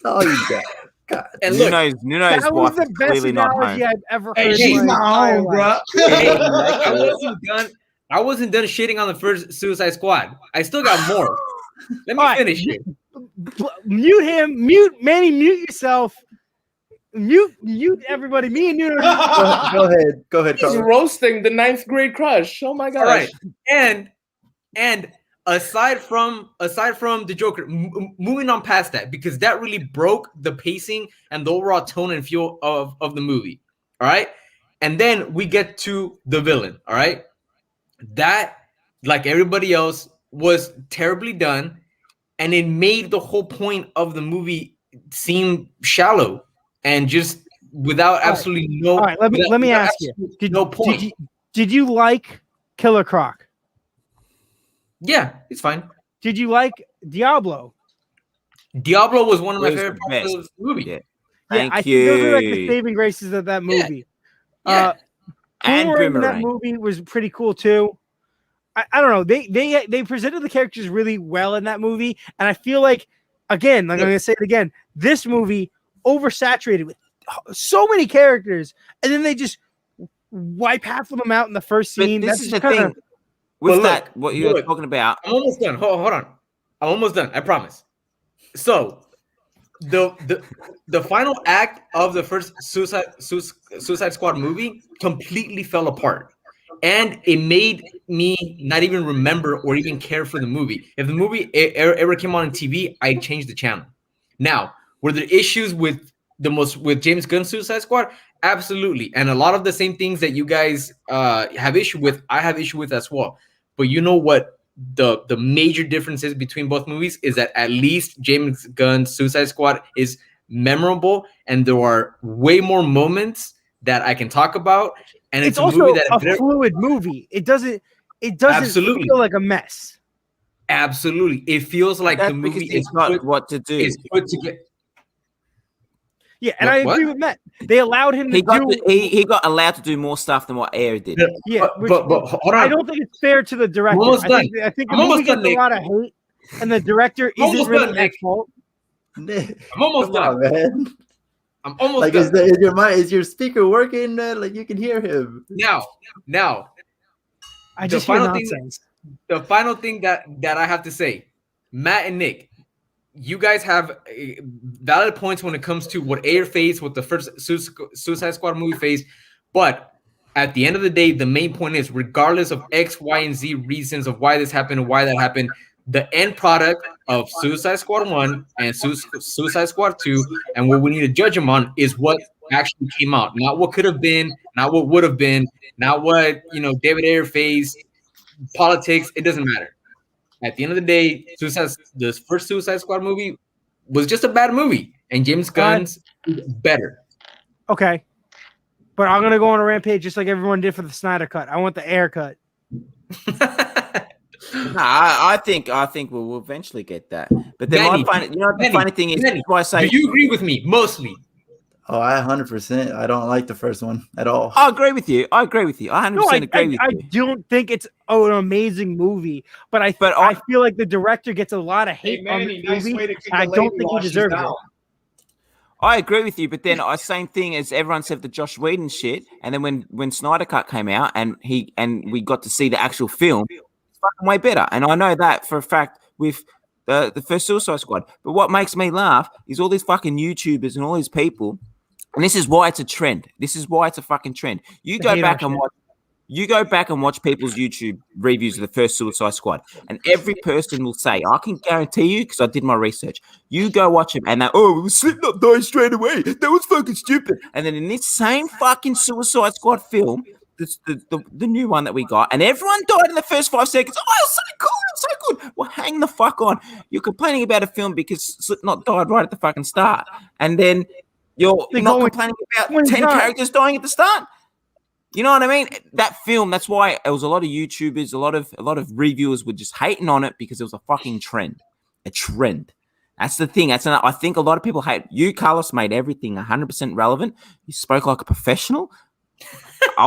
Oh, you got. God. And look, Nuno's That was wife the is best clearly not home. analogy I've ever Hey, heard. she's in my not entire home, life. bro. Hey, I wasn't done shitting on the first Suicide Squad. I still got more. Let me All right, finish it. Mute him. Mute Manny. Mute yourself. Mute everybody. Me and Nuno. Go ahead. Go ahead, he's Carlos. roasting the 9th grade crush. Oh my gosh. All right, and aside from the Joker, moving on past that, because that really broke the pacing and the overall tone and feel of the movie. All right, and then we get to the villain. All right, that, like everybody else, was terribly done, and it made the whole point of the movie seem shallow and just without absolutely no. All right, let me without ask you. absolutely no point. Did you like Killer Croc? Yeah, it's fine. Did you like Diablo? Diablo was one of my It was favorite the parts best. of the movie. Yeah. Yeah, Thank I think those are like the you. saving graces of that movie. Yeah. And Boomerang in that Boomerang. movie was pretty cool too. I don't know. They presented the characters really well in that movie, and I feel like, again, like I'm gonna say it again, this movie oversaturated with so many characters, and then they just wipe half of them out in the first But scene. this That's is just the kinda, thing. With But that, look, what you're look. talking about. I'm almost done. Hold on. I'm almost done. I promise. So the final act of the first Suicide Squad movie completely fell apart. And it made me not even remember or even care for the movie. If the movie ever came on TV, I'd change the channel. Now, were there issues with James Gunn's Suicide Squad? Absolutely. And a lot of the same things that you guys have issue with, I have issue with as well. But you know what the major differences between both movies is that at least James Gunn's Suicide Squad is memorable, and there are way more moments that I can talk about. And it's a also movie that a fluid movie. It doesn't Absolutely. feel like a mess. Absolutely, it feels like That's the because movie he's got what to do. is put together. Yeah, and I agree with Matt. They allowed him to He got do. he got allowed to do more stuff than what Air did. Yeah, but hold on. I don't think it's fair to the director. almost I think the I'm movie almost gets done, a Nick. lot of hate, and the director I'm almost isn't really done, at Nick. fault. Nick, I'm almost come on, man. I'm almost Like, done. is your speaker working? Like, you can hear him. Now, I The just hear final thing- nonsense. the final thing that I have to say, Matt and Nick, you guys have valid points when it comes to what Air faced, what the first Suicide Squad movie faced. But at the end of the day, the main point is, regardless of X, Y, and Z reasons of why this happened and why that happened, the end product of Suicide Squad 1 and Suicide Squad 2, and what we need to judge them on, is what actually came out. Not what could have been, not what would have been, not what, David Ayer faced, politics. It doesn't matter. At the end of the day, the first Suicide Squad movie was just a bad movie, and James Gunn's is better. Okay, but I'm gonna go on a rampage just like everyone did for the Snyder cut. I want the Air cut. No, I think we'll eventually get that. But then Manny, I find it, you know, the Manny, funny thing is, Manny, that's why I do say you agree with me? Mostly. Oh, I 100%. I don't like the first one at all. I agree with you. I agree with you. I 100% No, agree with I you. don't think it's an amazing movie, but I feel like the director gets a lot of hate on Manny, the nice movie. way to kick I a don't lady think he while she's deserves down. it. I agree with you, but then same thing as everyone said the Josh Whedon shit, and then when Snyder Cut came out and we got to see the actual film, it's fucking way better. And I know that for a fact with the first Suicide Squad. But what makes me laugh is all these fucking YouTubers and all these people, and this is why it's a trend. This is why it's a fucking trend. You They go hate back our and shit. watch. You go back and watch people's YouTube reviews of the first Suicide Squad, and every person will say, I can guarantee you, because I did my research, you go watch them, and they, Slipknot died straight away. That was fucking stupid. And then in this same fucking Suicide Squad film, the new one that we got, and everyone died in the first 5 seconds. Oh, it was so cool. It was so good. Well, hang the fuck on. You're complaining about a film because Slipknot died right at the fucking start. And then you're They not go in complaining about 20 10 times. characters dying at the start. You know what I mean? That film, that's why it was a lot of YouTubers, a lot of reviewers were just hating on it because it was a fucking trend. A trend. That's the thing. I think a lot of people hate you, Carlos, made everything 100% relevant. You spoke like a professional. I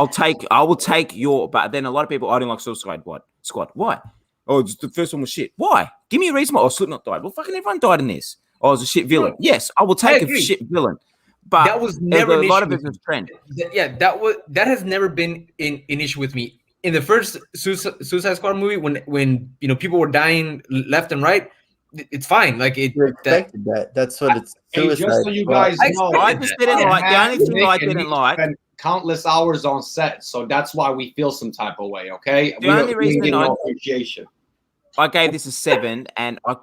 will take your, but then a lot of people, I didn't like Suicide Squad. Why? Oh, the first one was shit. Why? Give me a reason why. Oh, Slipknot died. Well, fucking everyone died in this. Oh, it was a shit villain. Yes, I will take a shit villain. But that was never a lot of issue it was trend. that has never been an issue with me. In the first Suicide Squad movie, when people were dying left and right, it's fine. Like it. You expected that. That's what it's. Hey, just Suicide so you Squad. guys know, I just didn't like. The only thing I didn't like. Spent countless hours on set, so that's why we feel some type of way. Okay, The only reason get I- no appreciation. I gave this a 7, and I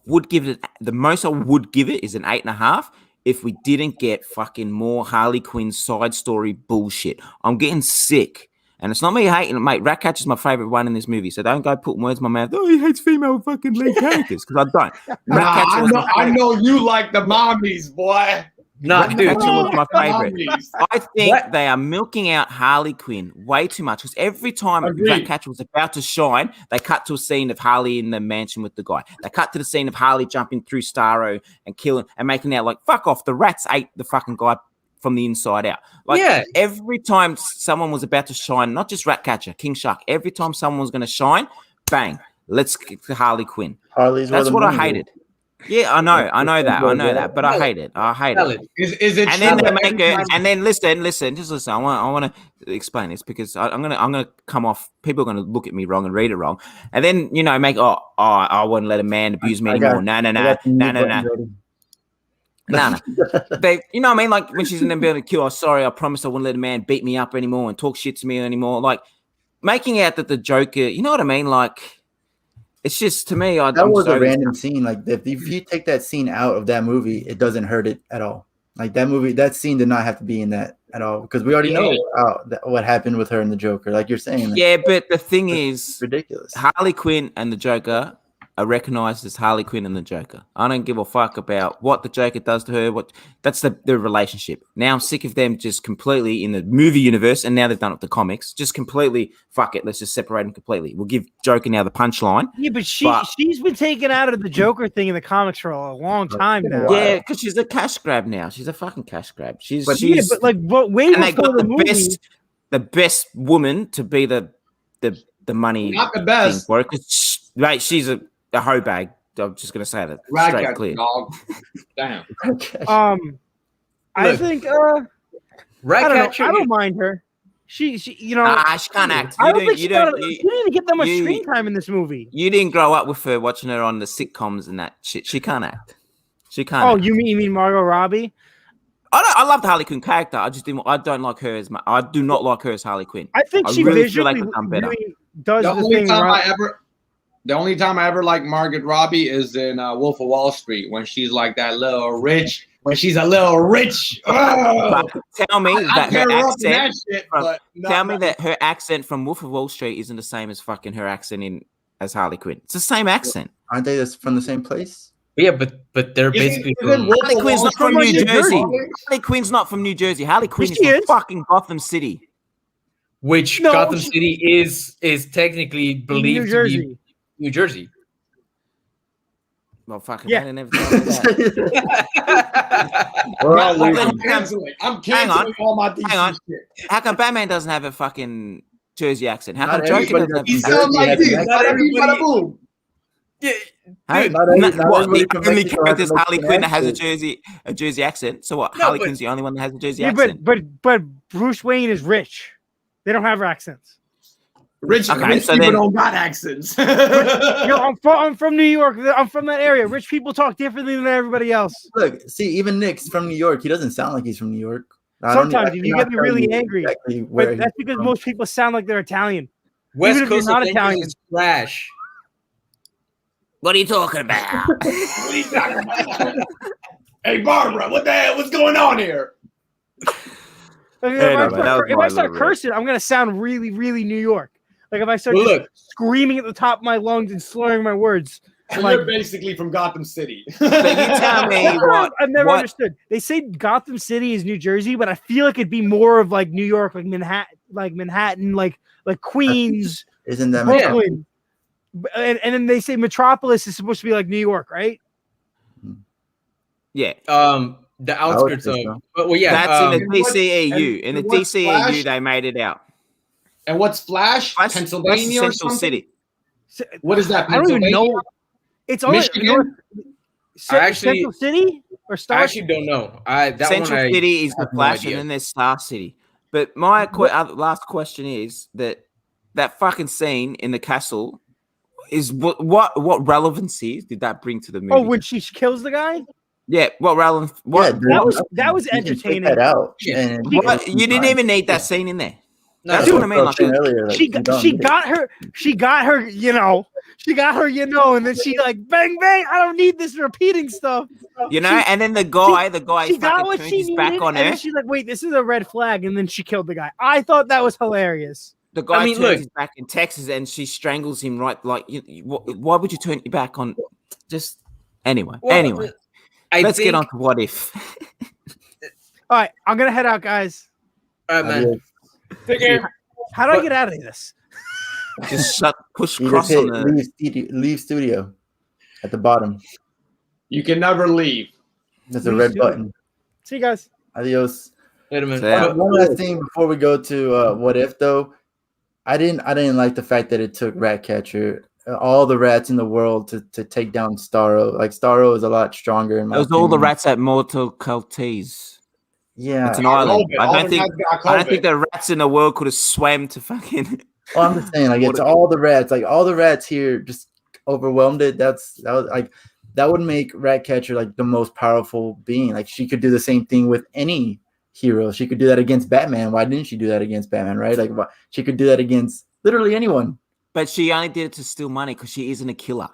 would give it the most I would give it is an 8.5 if we didn't get fucking more Harley Quinn side story bullshit. I'm getting sick. And it's not me hating it, mate. Ratcatcher's my favorite one in this movie, so don't go putting words in my mouth. Oh, he hates female fucking lead characters, because I don't. Ratcatcher was my I favorite. know you like the mommies, boy. Nah, dude. Ratcatcher was my favorite. Mommies. I think they are milking out Harley Quinn way too much, because every time Agreed. Ratcatcher was about to shine, they cut to a scene of Harley in the mansion with the guy. They cut to the scene of Harley jumping through Starro and killing and making out like, fuck off, the rats ate the fucking guy from the inside out. Like every time someone was about to shine, not just Ratcatcher, King Shark, every time someone was going to shine, bang, let's get to Harley Quinn. Harley's where That's the what I money is. hated. Yeah, I know that, but I hate it. I hate it. Is it And then true they that make every it. time- And then listen. Just listen. I want to explain this because I'm gonna come off. People are gonna look at me wrong and read it wrong. And then make I wouldn't let a man abuse me I got- anymore. No. I got the mute button ready. No. They, you know what I mean? Like when she's in there being a kill, oh, sorry, I promised I wouldn't let a man beat me up anymore and talk shit to me anymore. Like making out that the Joker, you know what I mean? Like it's just to me, That was a random scene. Like if you take that scene out of that movie, it doesn't hurt it at all. Like that scene did not have to be in that at all because we already know what happened with her and the Joker. Like you're saying, like, yeah, but the thing is, ridiculous. Harley Quinn and the Joker are recognized as Harley Quinn and the Joker. I don't give a fuck about what the Joker does to her. That's the relationship. Now I'm sick of them just completely in the movie universe, and now they've done it with the comics. Just completely fuck it. Let's just separate them completely. We'll give Joker now the punchline. Yeah, but she's been taken out of the Joker thing in the comics for a long time now. Yeah, because she's a cash grab now. She's a fucking cash grab. She's but way and they before got the movie. the best woman to be the money. Not the best. For it, 'cause mate, she's a hoe bag. I'm just gonna say that straight Ratcatcher, clear. dog. Damn. I think Ratcatcher. I don't mind her. She she can't act. I don't think You she didn't get that much you- screen time in this movie. You didn't grow up with her watching her on the sitcoms and that shit. She can't act. She can't. Oh, act. you mean Margot Robbie? I love the Harley Quinn character. I don't like her as much. I do not like her as Harley Quinn. I think I she really feel visually like they've done better. really does The the only thing. time right. the only time I ever liked Margot Robbie is in Wolf of Wall Street when she's like that little rich. When she's a little rich. But tell me that her accent. Tell me that that her accent from Wolf of Wall Street isn't the same as fucking her accent as Harley Quinn. It's the same accent. Aren't they from the same place? Yeah, but they're basically. Harley Quinn's not from New Jersey. Jersey. Harley Quinn's not from New Jersey. Harley Quinn Yes, is she from is. fucking Gotham City. Which No, Gotham she- City is technically believed New Jersey. to be New Jersey. Well, fucking Yeah. man, I never thought of that. We're all Like, losing. I'm canceling. I'm Hang on. canceling all my DC Hang on. shit. How come Batman doesn't have a fucking Jersey accent? How Not come Joker everybody doesn't have He a does. sounds like Jersey this. has not Bada bing, everybody- bada boom. Yeah, Huh? dude, Not every- not What, everybody the from only Mexico has character a is Harley Mexican Quinn that has accent. a Jersey accent. So what? No, Harley but- Quinn's the only one that has a Jersey Yeah, accent. but Bruce Wayne is rich. They don't have accents. Rich, Okay, rich so people then- don't got accents. I'm from New York. I'm from that area. Rich people talk differently than everybody else. Look, see, even Nick's from New York. He doesn't sound like he's from New York. I don't- Sometimes I if you cannot get me tell really you angry, exactly where But he's that's because from. most people sound like they're Italian. West Even if you're Coast not Los Angeles Italian. is trash. What are you talking about? What are you talking about? Hey, Barbara, what the hell? What's going on here? Like, Hey, no, if man, that was I my start little cursing, I'm gonna sound really, really New York. Like if I start Well, just look. screaming at the top of my lungs and slurring my words. So Like- you're basically from Gotham City. But you tell me That's what what I've never what- understood. They say Gotham City is New Jersey, but I feel like it'd be more of like New York, like Manhattan, like Queens, Isn't that Yeah. Brooklyn. And then they say Metropolis is supposed to be like New York, right? Yeah, The outskirts say of. so. Well, yeah. that's in the and what's- DCEU. and In the what's DCEU, Flash? they made it out. And what's Flash? Flash- Pennsylvania Flash or is Central something? City. So- What is that? I don't even Pennsylvania? know. It's only Michigan? North, I actually- Central City or I Star. actually don't know. That Central one I City is the have no Flash, idea. and then there's Star City. But my last question is that fucking scene in the castle is what relevancy did that bring to the movie? Oh, when she kills the guy. yeah, what relevant? Yeah, What? dude, that was you can take entertaining. that out. Yeah. And What? You didn't even need that scene in there. No, That's no, what I mean. Like, earlier, She got her, and then she like bang bang. I don't need this repeating stuff. you know, and then the guy She got fucking what turned she his needed, back on and then her. she's like, "Wait, this is a red flag," and then she killed the guy. I thought that was hilarious. The guy I mean, turns look. his back in Texas, and she strangles him right. Like, why would you turn your back on? Just anyway. Well, Anyway, let's get on to what if. All right, I'm gonna head out, guys. All right, man. Take care. How do I But- get out of this? Just push You cross just on hit the. leave studio at the bottom. You can never leave. There's a Leave red studio. button. See you guys. Adios. Wait a minute. Yeah. One last thing before we go to what if though. I didn't like the fact that it took Ratcatcher, all the rats in the world to take down Starro. Like Starro is a lot stronger in my It was all the opinion. rats at Mortal Kaltes. Yeah. It's an island. COVID. I All don't the think. guys got I don't COVID. think the rats in the world could have swam to fucking. Well, I'm just saying, like it's all the rats. Like all the rats here just overwhelmed it. That was like that would make Ratcatcher like the most powerful being. Like she could do the same thing with any hero. She could do that against Batman. Why didn't she do that against Batman? Right? Like she could do that against literally anyone. But she only did it to steal money because she isn't a killer.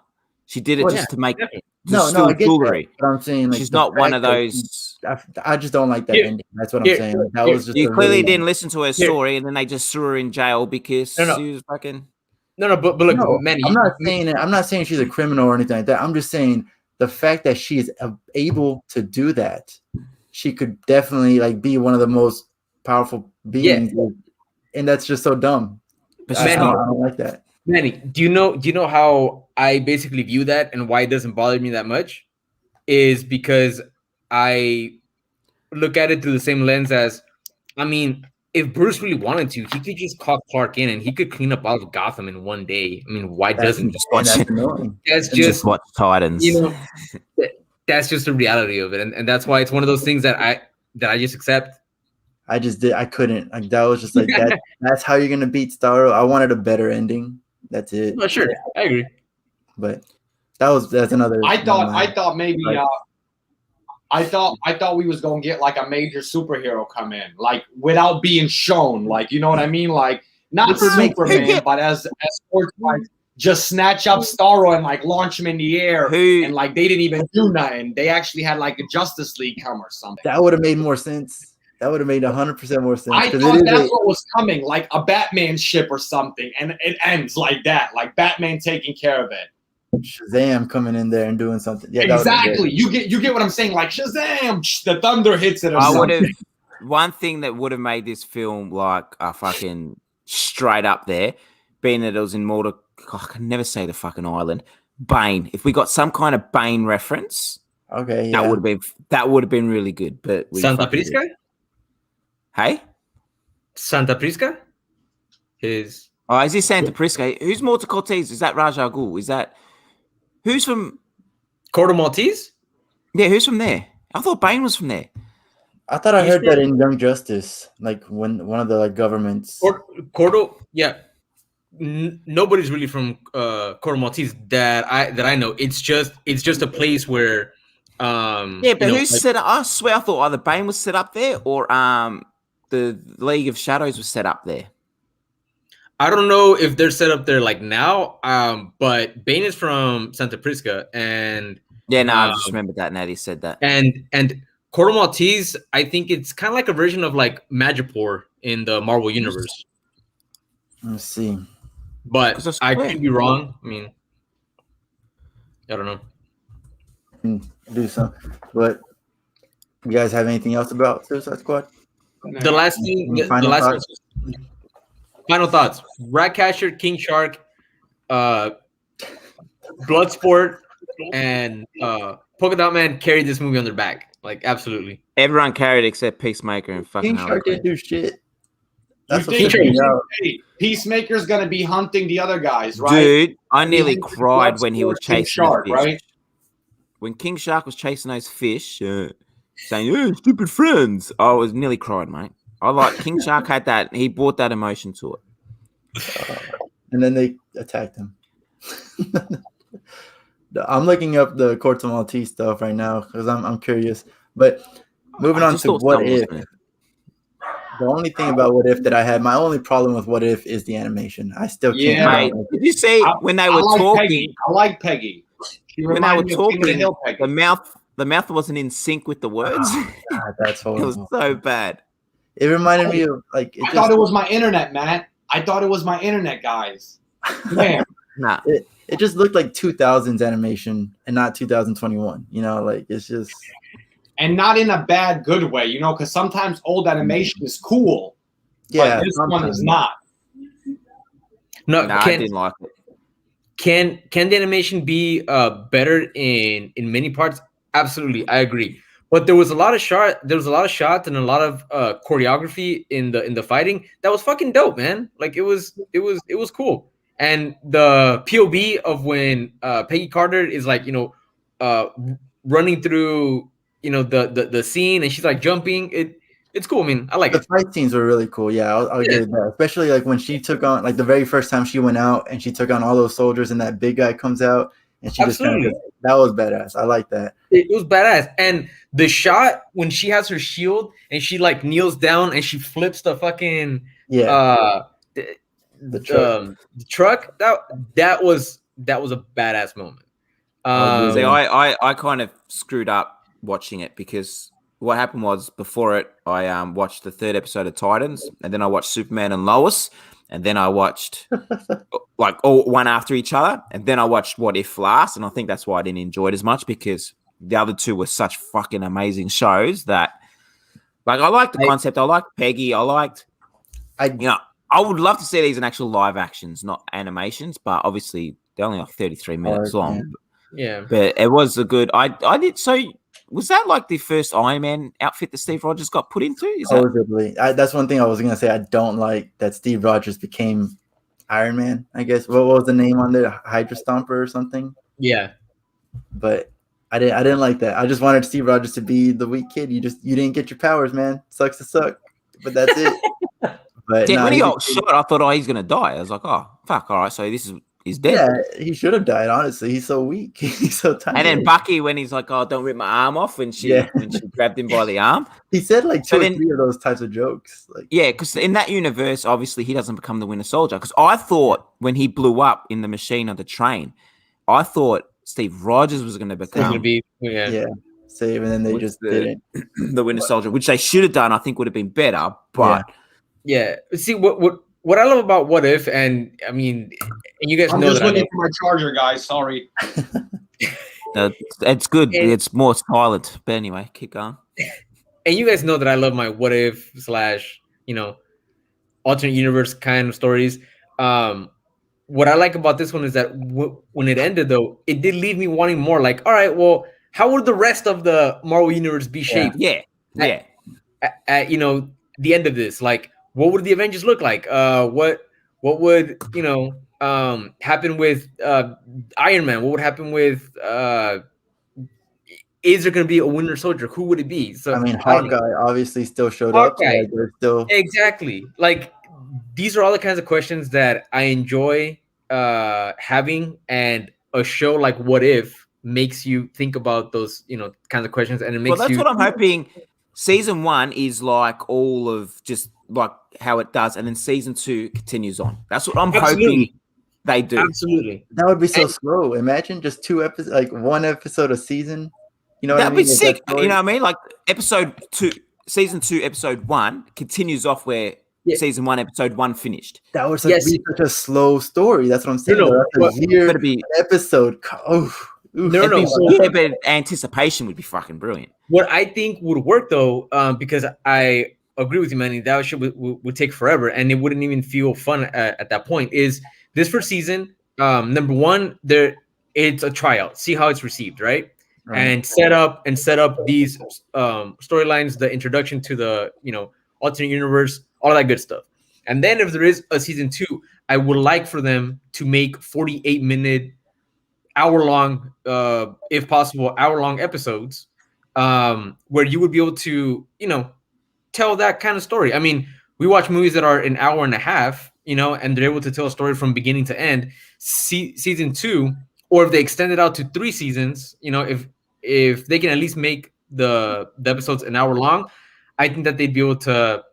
She did it Well, just to make No, steal I get jewelry. that, but I'm saying like She's the not one fact of that those. I just don't like that Here- ending. That's what here- I'm saying. Like, that here- was just You a clearly really- didn't listen to her Here. story, and then they just threw her in jail because No, no. she was fucking. No, but look, No, Manny. I'm not saying it. I'm not saying she's a criminal or anything like that. I'm just saying the fact that she is able to do that, she could definitely like be one of the most powerful beings, and that's just so dumb. But I she's Manny, not. don't like that. Manny, do you know how I basically view that and why it doesn't bother me that much? Is because I look at it through the same lens as, I mean, if Bruce really wanted to, he could just call Clark in and he could clean up all of Gotham in one day. I mean, why doesn't he? And that's annoying. That's Just just, watch Titans. you know, that's just the reality of it, and that's why it's one of those things that I just accept. I couldn't. Like that was just like that. That's how you're gonna beat Starro. I wanted a better ending. That's it. Well, sure, I agree. But that's another. I thought maybe Right. I thought we was gonna get like a major superhero come in, like without being shown, like you know what I mean, like not This would make Superman, sense. but as sports like just snatch up Starro and like launch him in the air, Who- and like they didn't even do nothing. They actually had like a Justice League come or something. that would have made more sense. That would have made 100% more sense. I 'cause thought it is that's a- what was coming, like a Batman ship or something, and it ends like that, like Batman taking care of it. Shazam coming in there and doing something. Yeah, that would've been Exactly. great. You get what I'm saying? Like Shazam, the thunder hits it. Or I would something. have. One thing that would have made this film like a fucking straight up there, being that it was in Mortal. I can never say the fucking island. Bane. If we got some kind of Bane reference, Okay, that yeah. would have been really good. But we Santa fucking Prisca? didn't. Hey, Santa Prisca? His oh, is this Santa Prisca? Who's Mortal Cortez? Is that Raja Ghul? Is that who's from? Corto Maltese? Yeah, who's from there? I thought Bane was from there. I thought I He's heard that from- in Young Justice, like when one of the like governments. Corto, yeah. Nobody's really from Corto Maltese that I know. It's just a place where Yeah, but who set up? I swear, I thought either Bane was set up there or the League of Shadows was set up there. I don't know if they're set up there like now, but Bane is from Santa Prisca, and Yeah, no, I just remembered that now that you said that. and Corto Maltese, I think it's kind of like a version of like Madripoor in the Marvel universe. Let's see. But 'Cause I swear- could be wrong. I mean, I don't know. Do some. But you guys have anything else about Suicide Squad? The last thing, Any the final last thoughts? final thoughts: Ratcatcher, King Shark, Bloodsport, and Polka Dot Man carried this movie on their back. Like absolutely. Everyone carried except Peacemaker and fucking King Harley Shark didn't Quinn. do shit. That's You what think freaked me out. hey, Peacemaker's gonna be hunting the other guys, right? Dude, I nearly King cried when he was Bloodsport, King chasing Shark, the fish. right? When King Shark was chasing those fish, saying, "Oh, stupid friends," I was nearly crying, mate. I like King Shark had that. He brought that emotion to it. And then they attacked him. I'm looking up the Corto Maltese stuff right now because I'm curious. But moving I on just to thought What someone was If. gonna- The only thing about What If that I had, my only problem with What If is the animation. I still can't. Yeah. Mate, did you see when they were talking? Peggy. I like Peggy. She When they were reminded me of King of the talking, Hill Peggy. the mouth wasn't in sync with the words. God, that's It was horrible. so bad. It reminded me of like I thought it was my internet, Matt. I thought it was my internet, guys. Man, Nah, it just looked like 2000s animation and not 2021. You know, like it's just and not in a bad, good way, you know, because sometimes old animation is cool. yeah. But this one sometimes. is not. No, I didn't like it. can the animation be better in many parts? Absolutely, I agree. But there was a lot of shots and a lot of choreography in the fighting that was fucking dope, man. Like it was cool. And the POV of when Peggy Carter is like, you know, running through, you know, the scene and she's like jumping. It's cool. I mean, I like The it. fight scenes were really cool. Yeah, I'll give it that. Especially like when she took on like the very first time she went out and she took on all those soldiers and that big guy comes out and she just Absolutely. that was badass. I like that. It was badass. And the shot when she has her shield and she like kneels down and she flips the fucking Yeah, the truck. the truck, that was a badass moment. Oh, See, yeah. I kind of screwed up watching it because what happened was before it, I watched the 3rd episode of Titans, and then I watched Superman and Lois, and then I watched like all one after each other, and then I watched What If last, and I think that's why I didn't enjoy it as much because the other two were such fucking amazing shows that, like, I liked the concept, I liked Peggy, I would love to see these in actual live actions, not animations, but obviously they're only like 33 minutes Hard, long. Yeah. But it was a good. I did. So was that like the first Iron Man outfit that Steve Rogers got put into? Is that Supposedly. That's one thing I was gonna say. I don't like that Steve Rogers became Iron Man. I guess what was the name on there? Hydra Stomper or something. Yeah. But I didn't like that. I just wanted Steve Rogers to be the weak kid. You didn't get your powers, man. Sucks to suck. But that's it. But yeah, nah, when he got shot, I thought, he's gonna die. I was like, oh fuck, all right. So he's dead. yeah, he should have died. Honestly, he's so weak. He's so tiny. And then Bucky, when he's like, "Oh, don't rip my arm off," when she grabbed him by the arm. he said like So two or then- three of those types of jokes. Like Yeah, because in that universe, obviously, he doesn't become the Winter Soldier. Because I thought when he blew up in the machine of the train, I thought Steve Rogers was going to It's gonna become be yeah, save, and then they What's just the- didn't. the Winter Soldier, which they should have done. I think would have been better. But Yeah. See what I love about What If, and I mean, and you guys I'm know just that I looking love, for my charger, guys. Sorry. it's good. And- It's more silent. But anyway, keep going. and you guys know that I love my What If / you know, alternate universe kind of stories. what I like about this one is that when it ended, though, it did leave me wanting more. Like, all right, well, how would the rest of the Marvel universe be shaped? Yeah. At the end of this, like, what would the Avengers look like? What would happen with Iron Man? What would happen with is there going to be a Winter Soldier? Who would it be? So I mean, Hawkeye obviously still showed up. So like, they're still exactly like these are all the kinds of questions that I enjoy having, and a show like What If makes you think about those kinds of questions, and it makes that's what I'm hoping. Season 1 is like all of just like how it does, and then season 2 continues on. That's what I'm hoping they do. Absolutely. That would be so slow. Imagine just 2 episodes, like 1 episode a season. You know, that'd what I mean? be sick. You know what I mean? Like season 2, episode 1 continues off where season 1, episode 1 finished. That would be such a slow story. That's what I'm saying. That's a year episode. But anticipation would be fucking brilliant. What I think would work though, because I agree with you, Manny, that show would take forever, and it wouldn't even feel fun at that point. Is this first season? Number one, it's a tryout. See how it's received, right? And set up these storylines, the introduction to the alternate universe, all that good stuff. And then if there is a season 2, I would like for them to make 48-minute, hour-long, if possible, hour-long episodes, where you would be able to tell that kind of story. I mean, we watch movies that are an hour and a half, and they're able to tell a story from beginning to end. Season 2, or if they extend it out to 3 seasons, if they can at least make the episodes an hour long, I think that they'd be able to,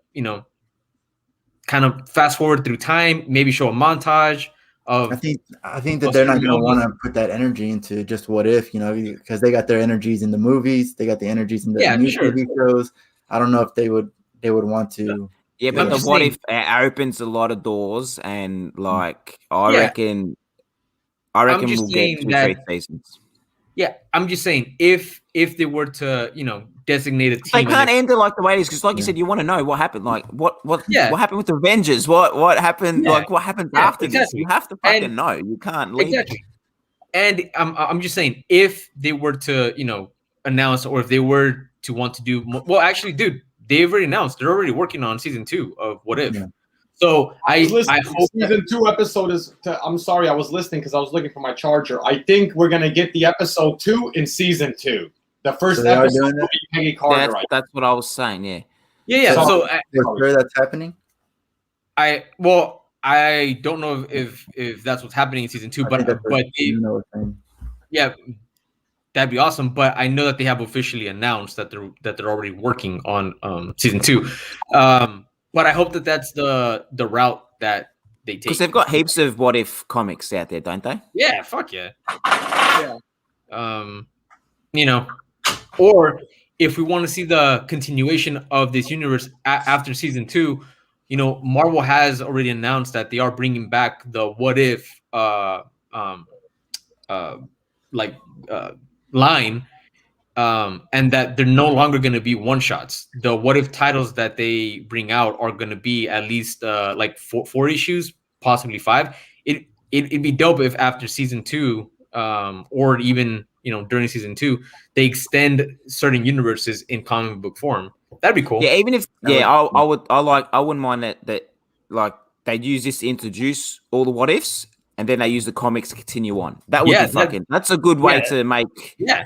kind of fast forward through time, maybe show a montage of. I think that they're not going to want to put that energy into just What If, because they got their energies in the movies, they got the energies in the new TV shows. I don't know if they would want to. Yeah, but the What If opens a lot of doors, and like I reckon we'll get 2-3 seasons. Yeah, I'm just saying if they were to designate a team, they can't end it like the way it is, because like you said, you want to know what happened. Like what happened with the Avengers? What happened? Yeah. Like what happened after this? You have to fucking know. You can't leave. Exactly. And I'm just saying, if they were to announce, or if they were to want to do well, actually, dude, they've already announced they're already working on season 2 of What If. Yeah. So I hope season 2 episode is. I'm sorry, I was listening because I was looking for my charger. I think we're gonna get the episode 2 in season 2. The first episode will be Peggy Carter. That's what I was saying. Yeah. So sure that's happening. I don't know if that's what's happening in season 2, but that'd be awesome. But I know that they have officially announced that they're already working on season 2. But I hope that that's the route that they take. Because they've got heaps of What If comics out there, don't they? Yeah, fuck yeah. Or if we want to see the continuation of this universe after season 2, Marvel has already announced that they are bringing back the What If line. And that they're no longer going to be one-shots. The What If titles that they bring out are going to be at least like 4 issues, possibly 5. It'd be dope if after season 2, or even during season 2, they extend certain universes in comic book form. That'd be cool. Yeah, even if I wouldn't mind that like they'd use this to introduce all the What Ifs, and then they use the comics to continue on. That would be fucking. That's a good way to make. Yeah.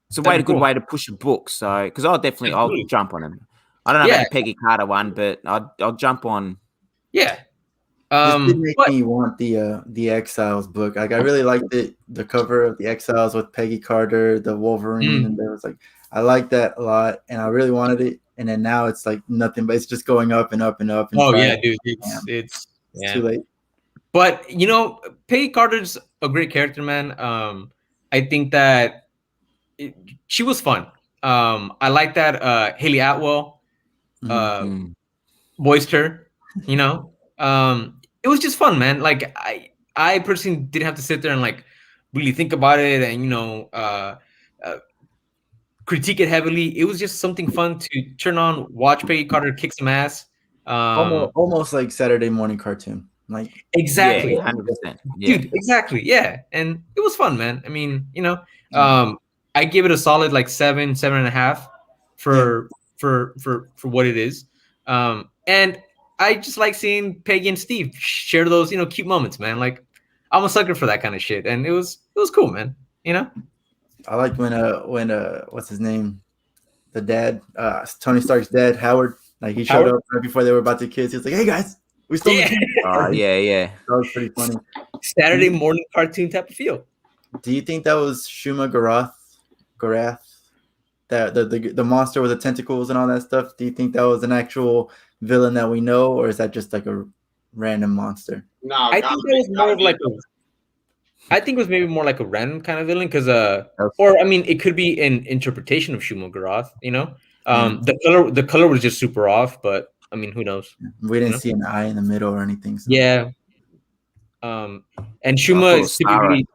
It's a good way to push a book. So, because I'll jump on him. I don't know about the Peggy Carter one, but I'll jump on. Yeah. This did make me want the Exiles book. Like I really liked the cover of the Exiles with Peggy Carter, the Wolverine, and there was like I liked that a lot, and I really wanted it. And then now it's like nothing, but it's just going up and up and up. And dude, it's too late. But Peggy Carter's a great character, man. I think that. She was fun. I like that Haley Atwell voiced her. It was just fun, man. Like I personally didn't have to sit there and like really think about it and critique it heavily. It was just something fun to turn on, watch Peggy Carter kick some ass. Almost like Saturday morning cartoon. Like, Exactly. Yeah, 100%. Yeah. Dude, exactly. Yeah. And it was fun, man. I mean, I give it a solid like 7.5 for what it is. And I just like seeing Peggy and Steve share those, cute moments, man. Like I'm a sucker for that kind of shit. And it was cool, man. I liked when what's his name? The dad, Tony Stark's dad, Howard. Like he showed Howard? up right before they were about to kiss. He was like, "Hey guys, we stole Yeah. the key." Yeah. That was pretty funny. Saturday morning cartoon type of feel. Do you think that was Shuma Gorath? That the monster with the tentacles and all that stuff? Do you think that was an actual villain that we know, or is that just like a random monster? No, I think it was more of like I think it was maybe more like a random kind of villain because or I mean it could be an interpretation of Shuma Gorath, the color was just super off, but I mean who knows? We didn't see an eye in the middle or anything. So. Yeah. And Shuma is typically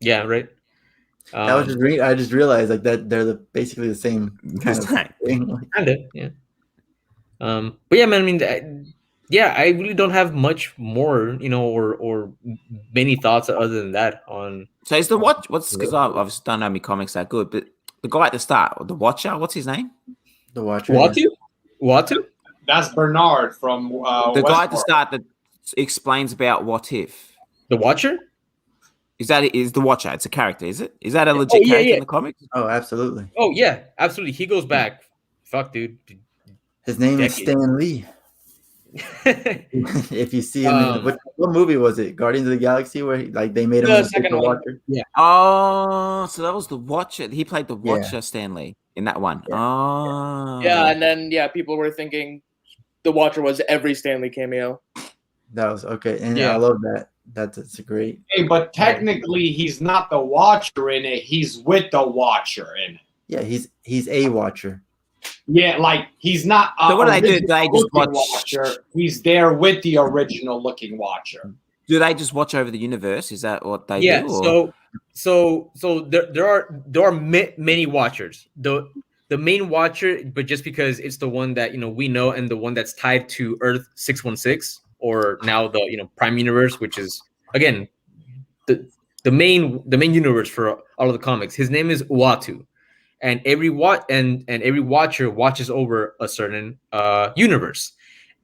right. That was I just realized like that they're basically the same kind of thing. Kind of, yeah. But yeah, man. I mean, I really don't have much more, or many thoughts other than that on. So is the watch? What's because I obviously don't know my comics that good, but the guy at the start, the Watcher, what's his name? The Watcher. Watu? That's Bernard from the guy at the start that explains about what if. The Watcher? Is the Watcher? It's a character, is it? Is that a legit character in the comics? Oh, absolutely. Oh yeah, absolutely. He goes back. Fuck, dude. His name is Stan Lee. If you see him, what movie was it? Guardians of the Galaxy, where they made him the Watcher. Yeah. Oh, so that was the Watcher. He played the Watcher, Stan Lee, in that one. Yeah. Oh, yeah, and then people were thinking the Watcher was every Stan Lee cameo. That was okay, and I love that. That's a great. Hey, but technically, he's not the Watcher in it. He's with the Watcher in it. Yeah, he's a Watcher. Yeah, like he's not. So what do they do? Do they just watch? Watcher. He's there with the original looking Watcher. Do they just watch over the universe? Is that what they do? Yeah. So there are many Watchers. The main Watcher, but just because it's the one that we know and the one that's tied to Earth 616, or now the Prime Universe, which is again the main universe for all of the comics. His name is Uatu. And every Watcher watches over a certain universe,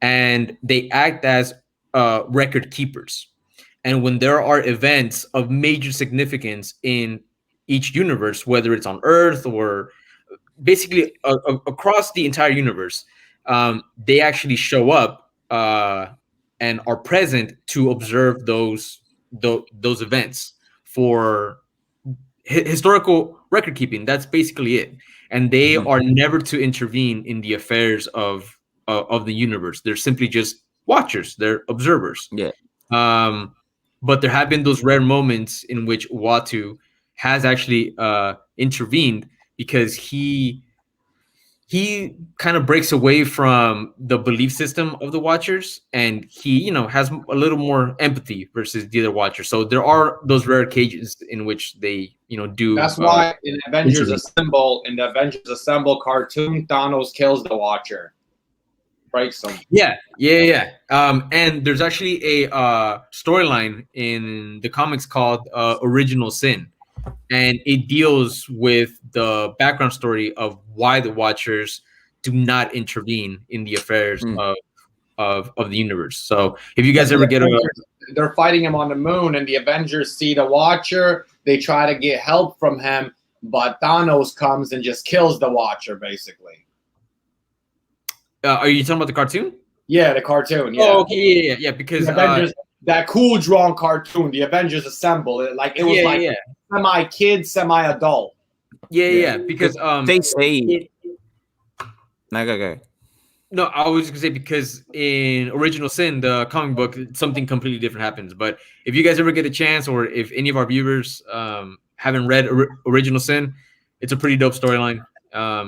and they act as record keepers. And when there are events of major significance in each universe, whether it's on Earth or basically across the entire universe, they actually show up and are present to observe those events for historical record keeping. That's basically it, and they are never to intervene in the affairs of the universe. They're simply just watchers. They're observers. Yeah. But there have been those rare moments in which Uatu has actually intervened because he kind of breaks away from the belief system of the Watchers, and he has a little more empathy versus the other Watchers. So there are those rare occasions in which they do. That's why in the Avengers Assemble cartoon, Thanos kills the Watcher, breaks him. Yeah. And there's actually a storyline in the comics called Original Sin. And it deals with the background story of why the Watchers do not intervene in the affairs of the universe. So if you guys ever get they're fighting him on the moon, and the Avengers see the Watcher. They try to get help from him, but Thanos comes and just kills the Watcher, basically. Are you talking about the cartoon? Yeah, the cartoon. Yeah. Oh, okay, yeah. Because the Avengers, that cool drawn cartoon, the Avengers Assemble, it was semi-kid, semi-adult. Yeah. Because DC. Go. No, I was just gonna say because in Original Sin, the comic book, something completely different happens. But if you guys ever get a chance, or if any of our viewers haven't read Original Sin, it's a pretty dope storyline.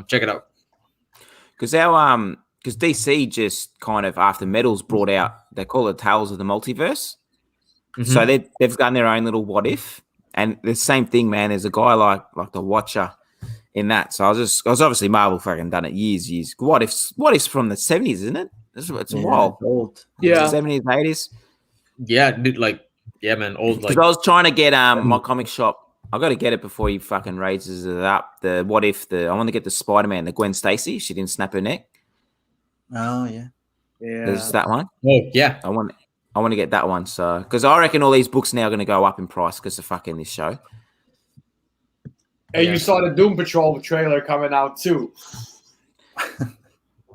Check it out. Because DC just kind of after Metal's brought out, they call it Tales of the Multiverse. Mm-hmm. So they've done their own little what if, and the same thing, man. There's a guy like the Watcher in that. So I was obviously Marvel fucking done it years. What if's from the 70s, isn't it? It's wild. Old. Yeah, 70s, 80s. Yeah, dude, like yeah, man, old Because like I was trying to get my comic shop. I got to get it before he fucking raises it up. I want to get the Spider-Man, the Gwen Stacy. She didn't snap her neck. Oh yeah. There's that one. oh yeah. I want to get that one. So because I reckon all these books now are going to go up in price because of fucking this show. Hey, you saw the Doom Patrol trailer coming out too.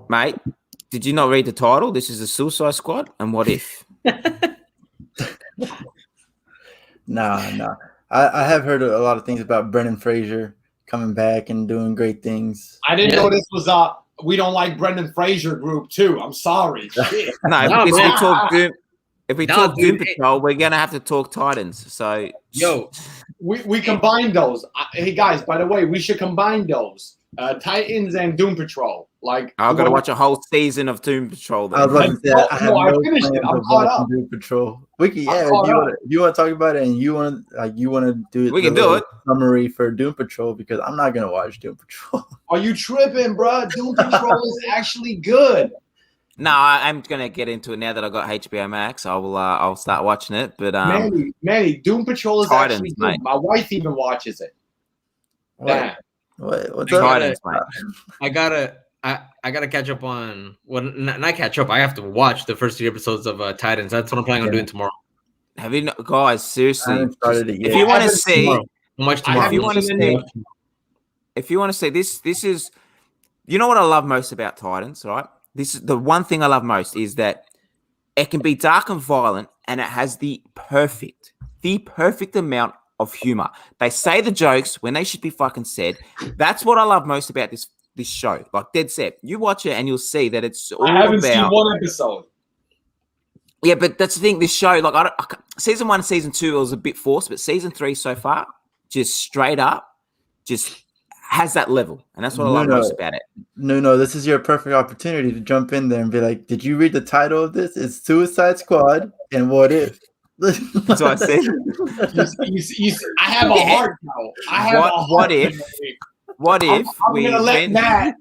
Mate, did you not read the title? This is the Suicide Squad, and what if? Nah. I have heard a lot of things about Brendan Fraser coming back and doing great things. I didn't know this was we don't like Brendan Fraser group too. I'm sorry. Shit. No, No, because man. we talk Doom. If we talk Doom dude, Patrol, we're gonna have to talk Titans. So Yo, We combine those. Hey guys, by the way, we should combine those. Titans and Doom Patrol. Like I've got to watch a whole season of Doom Patrol. I was Then. about to say, I have No, I no finished it. plans I'm of caught watching up. Doom Patrol. We can, I'm if caught you want to talk about it, and you want to do We can the do little it. summary for Doom Patrol, because I'm not gonna watch Doom Patrol. Are you tripping, bro? Doom Patrol is actually good. No, I'm gonna get into it now that I got HBO Max. I'll start watching it. But Manny, Doom Patrol is Titans, actually good. mate. My wife even watches it. Damn. What's I up? gotta- Titans, mate. I gotta catch up on not catch up. I have to watch the first 3 episodes of Titans. That's what I'm planning on doing tomorrow. Have you, guys? I Seriously, haven't started it yet. if you want to haven't see, Tomorrow. How much tomorrow? if you want to seen any- see, if you want to see this is, you know what I love most about Titans, right? This is the one thing I love most is that it can be dark and violent, and it has the perfect amount of humor. They say the jokes when they should be fucking said. That's what I love most about this show. Like dead set, you watch it and you'll see that it's all I haven't seen about. one episode. Yeah, but that's the thing. This show, like, season 1, season 2, it was a bit forced, but season 3 so far, just straight up, just has that level, and that's what I love most about it. No, this is your perfect opportunity to jump in there and be like, "Did you read the title of this? It's Suicide Squad, and what if?" That's what I said. I have a heart now. I have What- a heart. what if- What if I'm we gonna let invent- Matt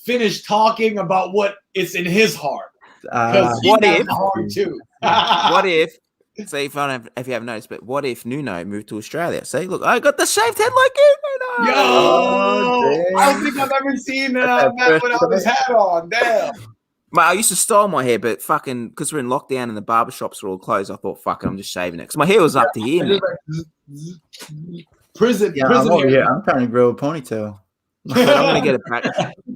finish talking about what is in his heart. Uh, Because What has if- a heart too. What if? See if you haven't noticed, but what if Nuno moved to Australia? See, look, I got the shaved head like you, Nuno. Yo, Oh, I don't think I've ever seen That's Matt without his hat on. Damn. Mate, I used to style my hair, but fucking because we're in lockdown and the barbershops are all closed, I thought, fuck it, I'm just shaving it because my hair was up to here, man. Prison. yeah, prison I'm over hair. here. I'm trying to grow a ponytail. But I'm gonna get it back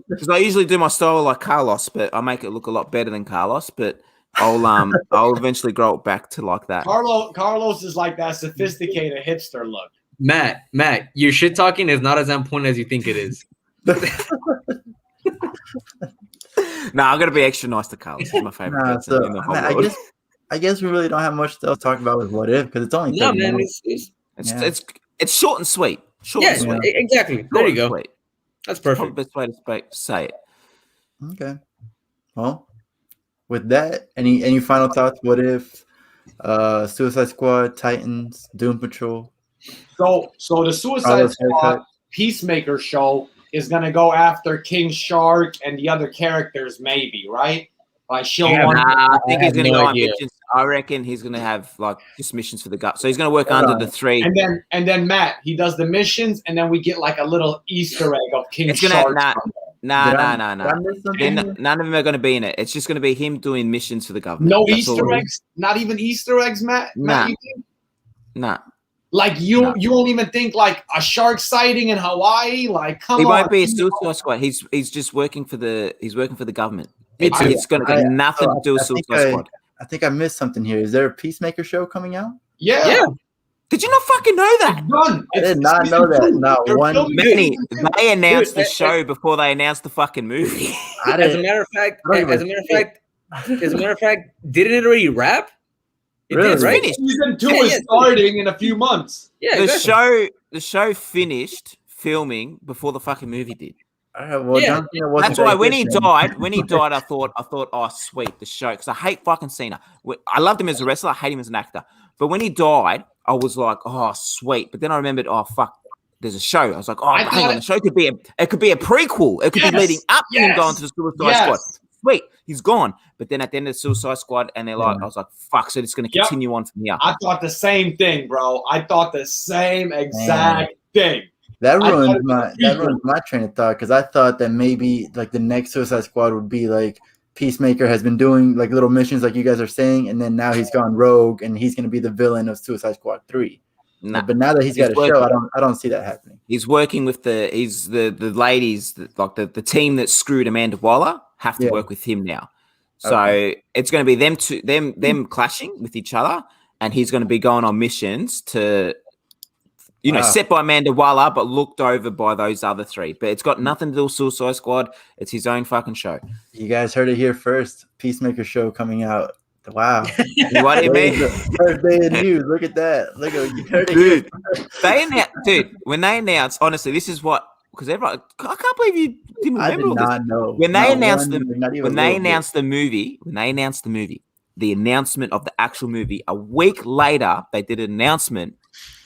because I usually do my style like Carlos, but I make it look a lot better than Carlos. But I'll eventually grow it back to like that. Carlos is like that sophisticated hipster look. Matt, your shit talking is not as on point as you think it is. No, I'm gonna be extra nice to Carlos. He's my favorite Nah, person so in the whole I world. guess we really don't have much else to talk about with what if, because it's only 30 minutes. It's it's short and sweet. Short Yeah, and sweet. exactly. Short There you and go. sweet. That's Probably perfect. the best way to say it. Okay. Well, with that, any final thoughts? What if Suicide Squad, Titans, Doom Patrol? So the Suicide Carlos Squad haircut. Peacemaker show is gonna go after King Shark and the other characters, maybe, right? Like she'll Yeah, want Nah, I think I he's have gonna no go on idea. missions. I reckon he's gonna have like just missions for the gut. So he's gonna work Hold under on. the 3. and then Matt, he does the missions, and then we get like a little Easter egg of King It's gonna- Shark. nah. Did Nah. Did I miss something? None of them are going to be in it. It's just going to be him doing missions for the government. No That's all Easter it is. eggs, not even Easter eggs, Matt. Matt, Nah. you think? Nah, Like you No. won't even think like a shark sighting in Hawaii. Like come he on, won't be a Suicide Squad. He's just working for the government. Me too. It's going to get nothing to do with I think Suicide Squad. I think I missed something here. Is there a Peacemaker show coming out? Yeah, Yeah. Did you not fucking know that? it's done. I did not know that. Not They're one. filming Manny, season 2. they announced the Dude, show before they announced the fucking movie. I As a didn't. matter of fact, I don't as a even matter of fact, didn't it already wrap? It Really? did, It's right? finished. Season 2 Yeah, is yeah. starting in a few months. Yeah, The exactly. show finished filming before the fucking movie did. All right, well, Yeah. John Cena wasn't That's why very when good he then. died, I thought, oh sweet, the show, because I hate fucking Cena. I loved him as a wrestler, I hate him as an actor. But when he died, I was like, oh sweet. But then I remembered, oh fuck, there's a show. I was like, oh, I hang thought on, the show could be a prequel. It could Yes, be leading up to him yes, going to the Suicide yes. Squad. sweet, he's gone. But then at the end of the Suicide Squad, and they're like, I was like, fuck, so it's going to continue on from here. I thought the same thing, bro. I thought the same exact thing. That ruins my train of thought because I thought that maybe like the next Suicide Squad would be like Peacemaker has been doing like little missions like you guys are saying, and then now he's gone rogue and he's going to be the villain of Suicide Squad 3. Nah, but now that he's got a show, I don't see that happening. He's working with the ladies, like the team that screwed Amanda Waller have to work with him now. So it's going to be them clashing with each other, and he's going to be going on missions to, set by Amanda Waller, but looked over by those other three. But it's got nothing to do with Suicide Squad. It's his own fucking show. You guys heard it here first. Peacemaker show coming out. Wow. What do you mean? First day of news. Look at that. Look at you heard it. Dude, when they announced, honestly, this is what, because everyone, I can't believe you didn't remember. I did not know. When they announced the movie, the announcement of the actual movie, a week later, they did an announcement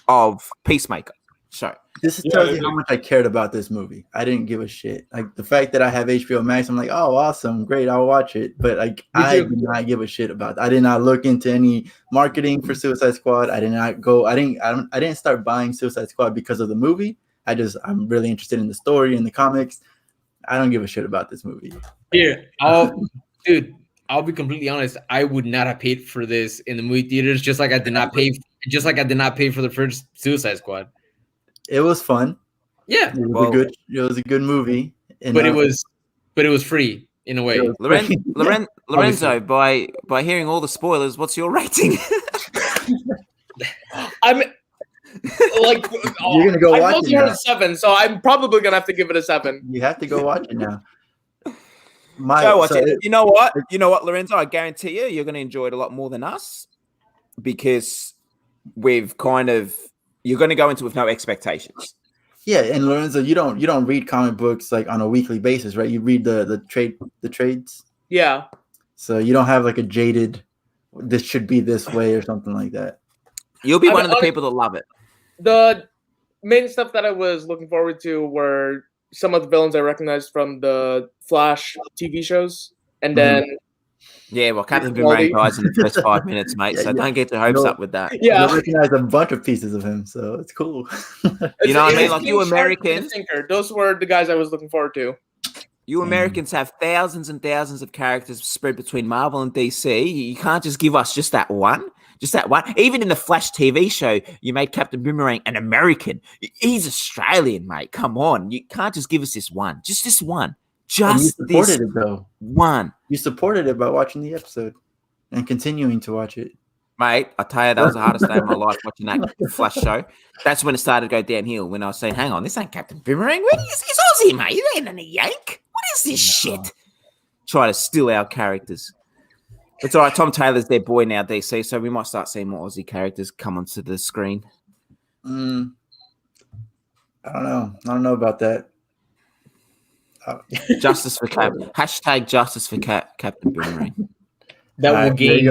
of Peacemaker show. This tells you how much I cared about this movie. I didn't give a shit. Like the fact that I have HBO Max, I'm like, oh, awesome, great, I'll watch it. But like, I did not give a shit about it. I did not look into any marketing for Suicide Squad. I did not go. I didn't start buying Suicide Squad because of the movie. I'm really interested in the story and the comics. I don't give a shit about this movie. Here, I'll be completely honest. I would not have paid for this in the movie theaters, just like I did not pay for the first Suicide Squad. It was fun. Yeah, it was a good movie. But it was free in a way. Lorenzo, by hearing all the spoilers, what's your rating? I'm like, you're gonna go watch it. A 7, so I'm probably gonna have to give it a 7. You have to go watch it now. You know what, Lorenzo? I guarantee you're going to enjoy it a lot more than us because you're going to go into it with no expectations. Yeah, and Lorenzo, you don't read comic books like on a weekly basis, right? You read the trades. Yeah. So you don't have like a jaded, this should be this way or something like that. You'll be one of the people that love it. The main stuff that I was looking forward to were some of the villains I recognized from the Flash TV shows, and then Captain Boomerang dies in the first 5 minutes, mate. So don't get your hopes up with that. Yeah, I recognize a bunch of pieces of him, so it's cool. You know what I mean? Like you Americans, those were the guys I was looking forward to. You Americans have thousands and thousands of characters spread between Marvel and DC. You can't just give us just that one. Just that one. Even in the Flash TV show, you made Captain Boomerang an American. He's Australian, mate. Come on. You can't just give us this one. Just this one. Just you supported it, though. One. You supported it by watching the episode and continuing to watch it. Mate, I tell you, that was the hardest day of my life watching that Flash show. That's when it started to go downhill, when I was saying, hang on, this ain't Captain Boomerang. He's Aussie, mate. He ain't any Yank. What is this shit? Try to steal our characters. It's all right. Tom Taylor's their boy now, DC, so we might start seeing more Aussie characters come onto the screen. I don't know. I don't know about that. Justice for Cap. Hashtag justice for Captain Boomerang. That will gain.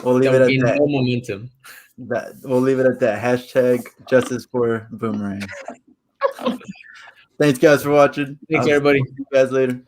We'll leave it at that. More momentum. We'll leave it at that. Hashtag justice for Boomerang. Thanks, guys, for watching. Thanks, everybody. See you guys later.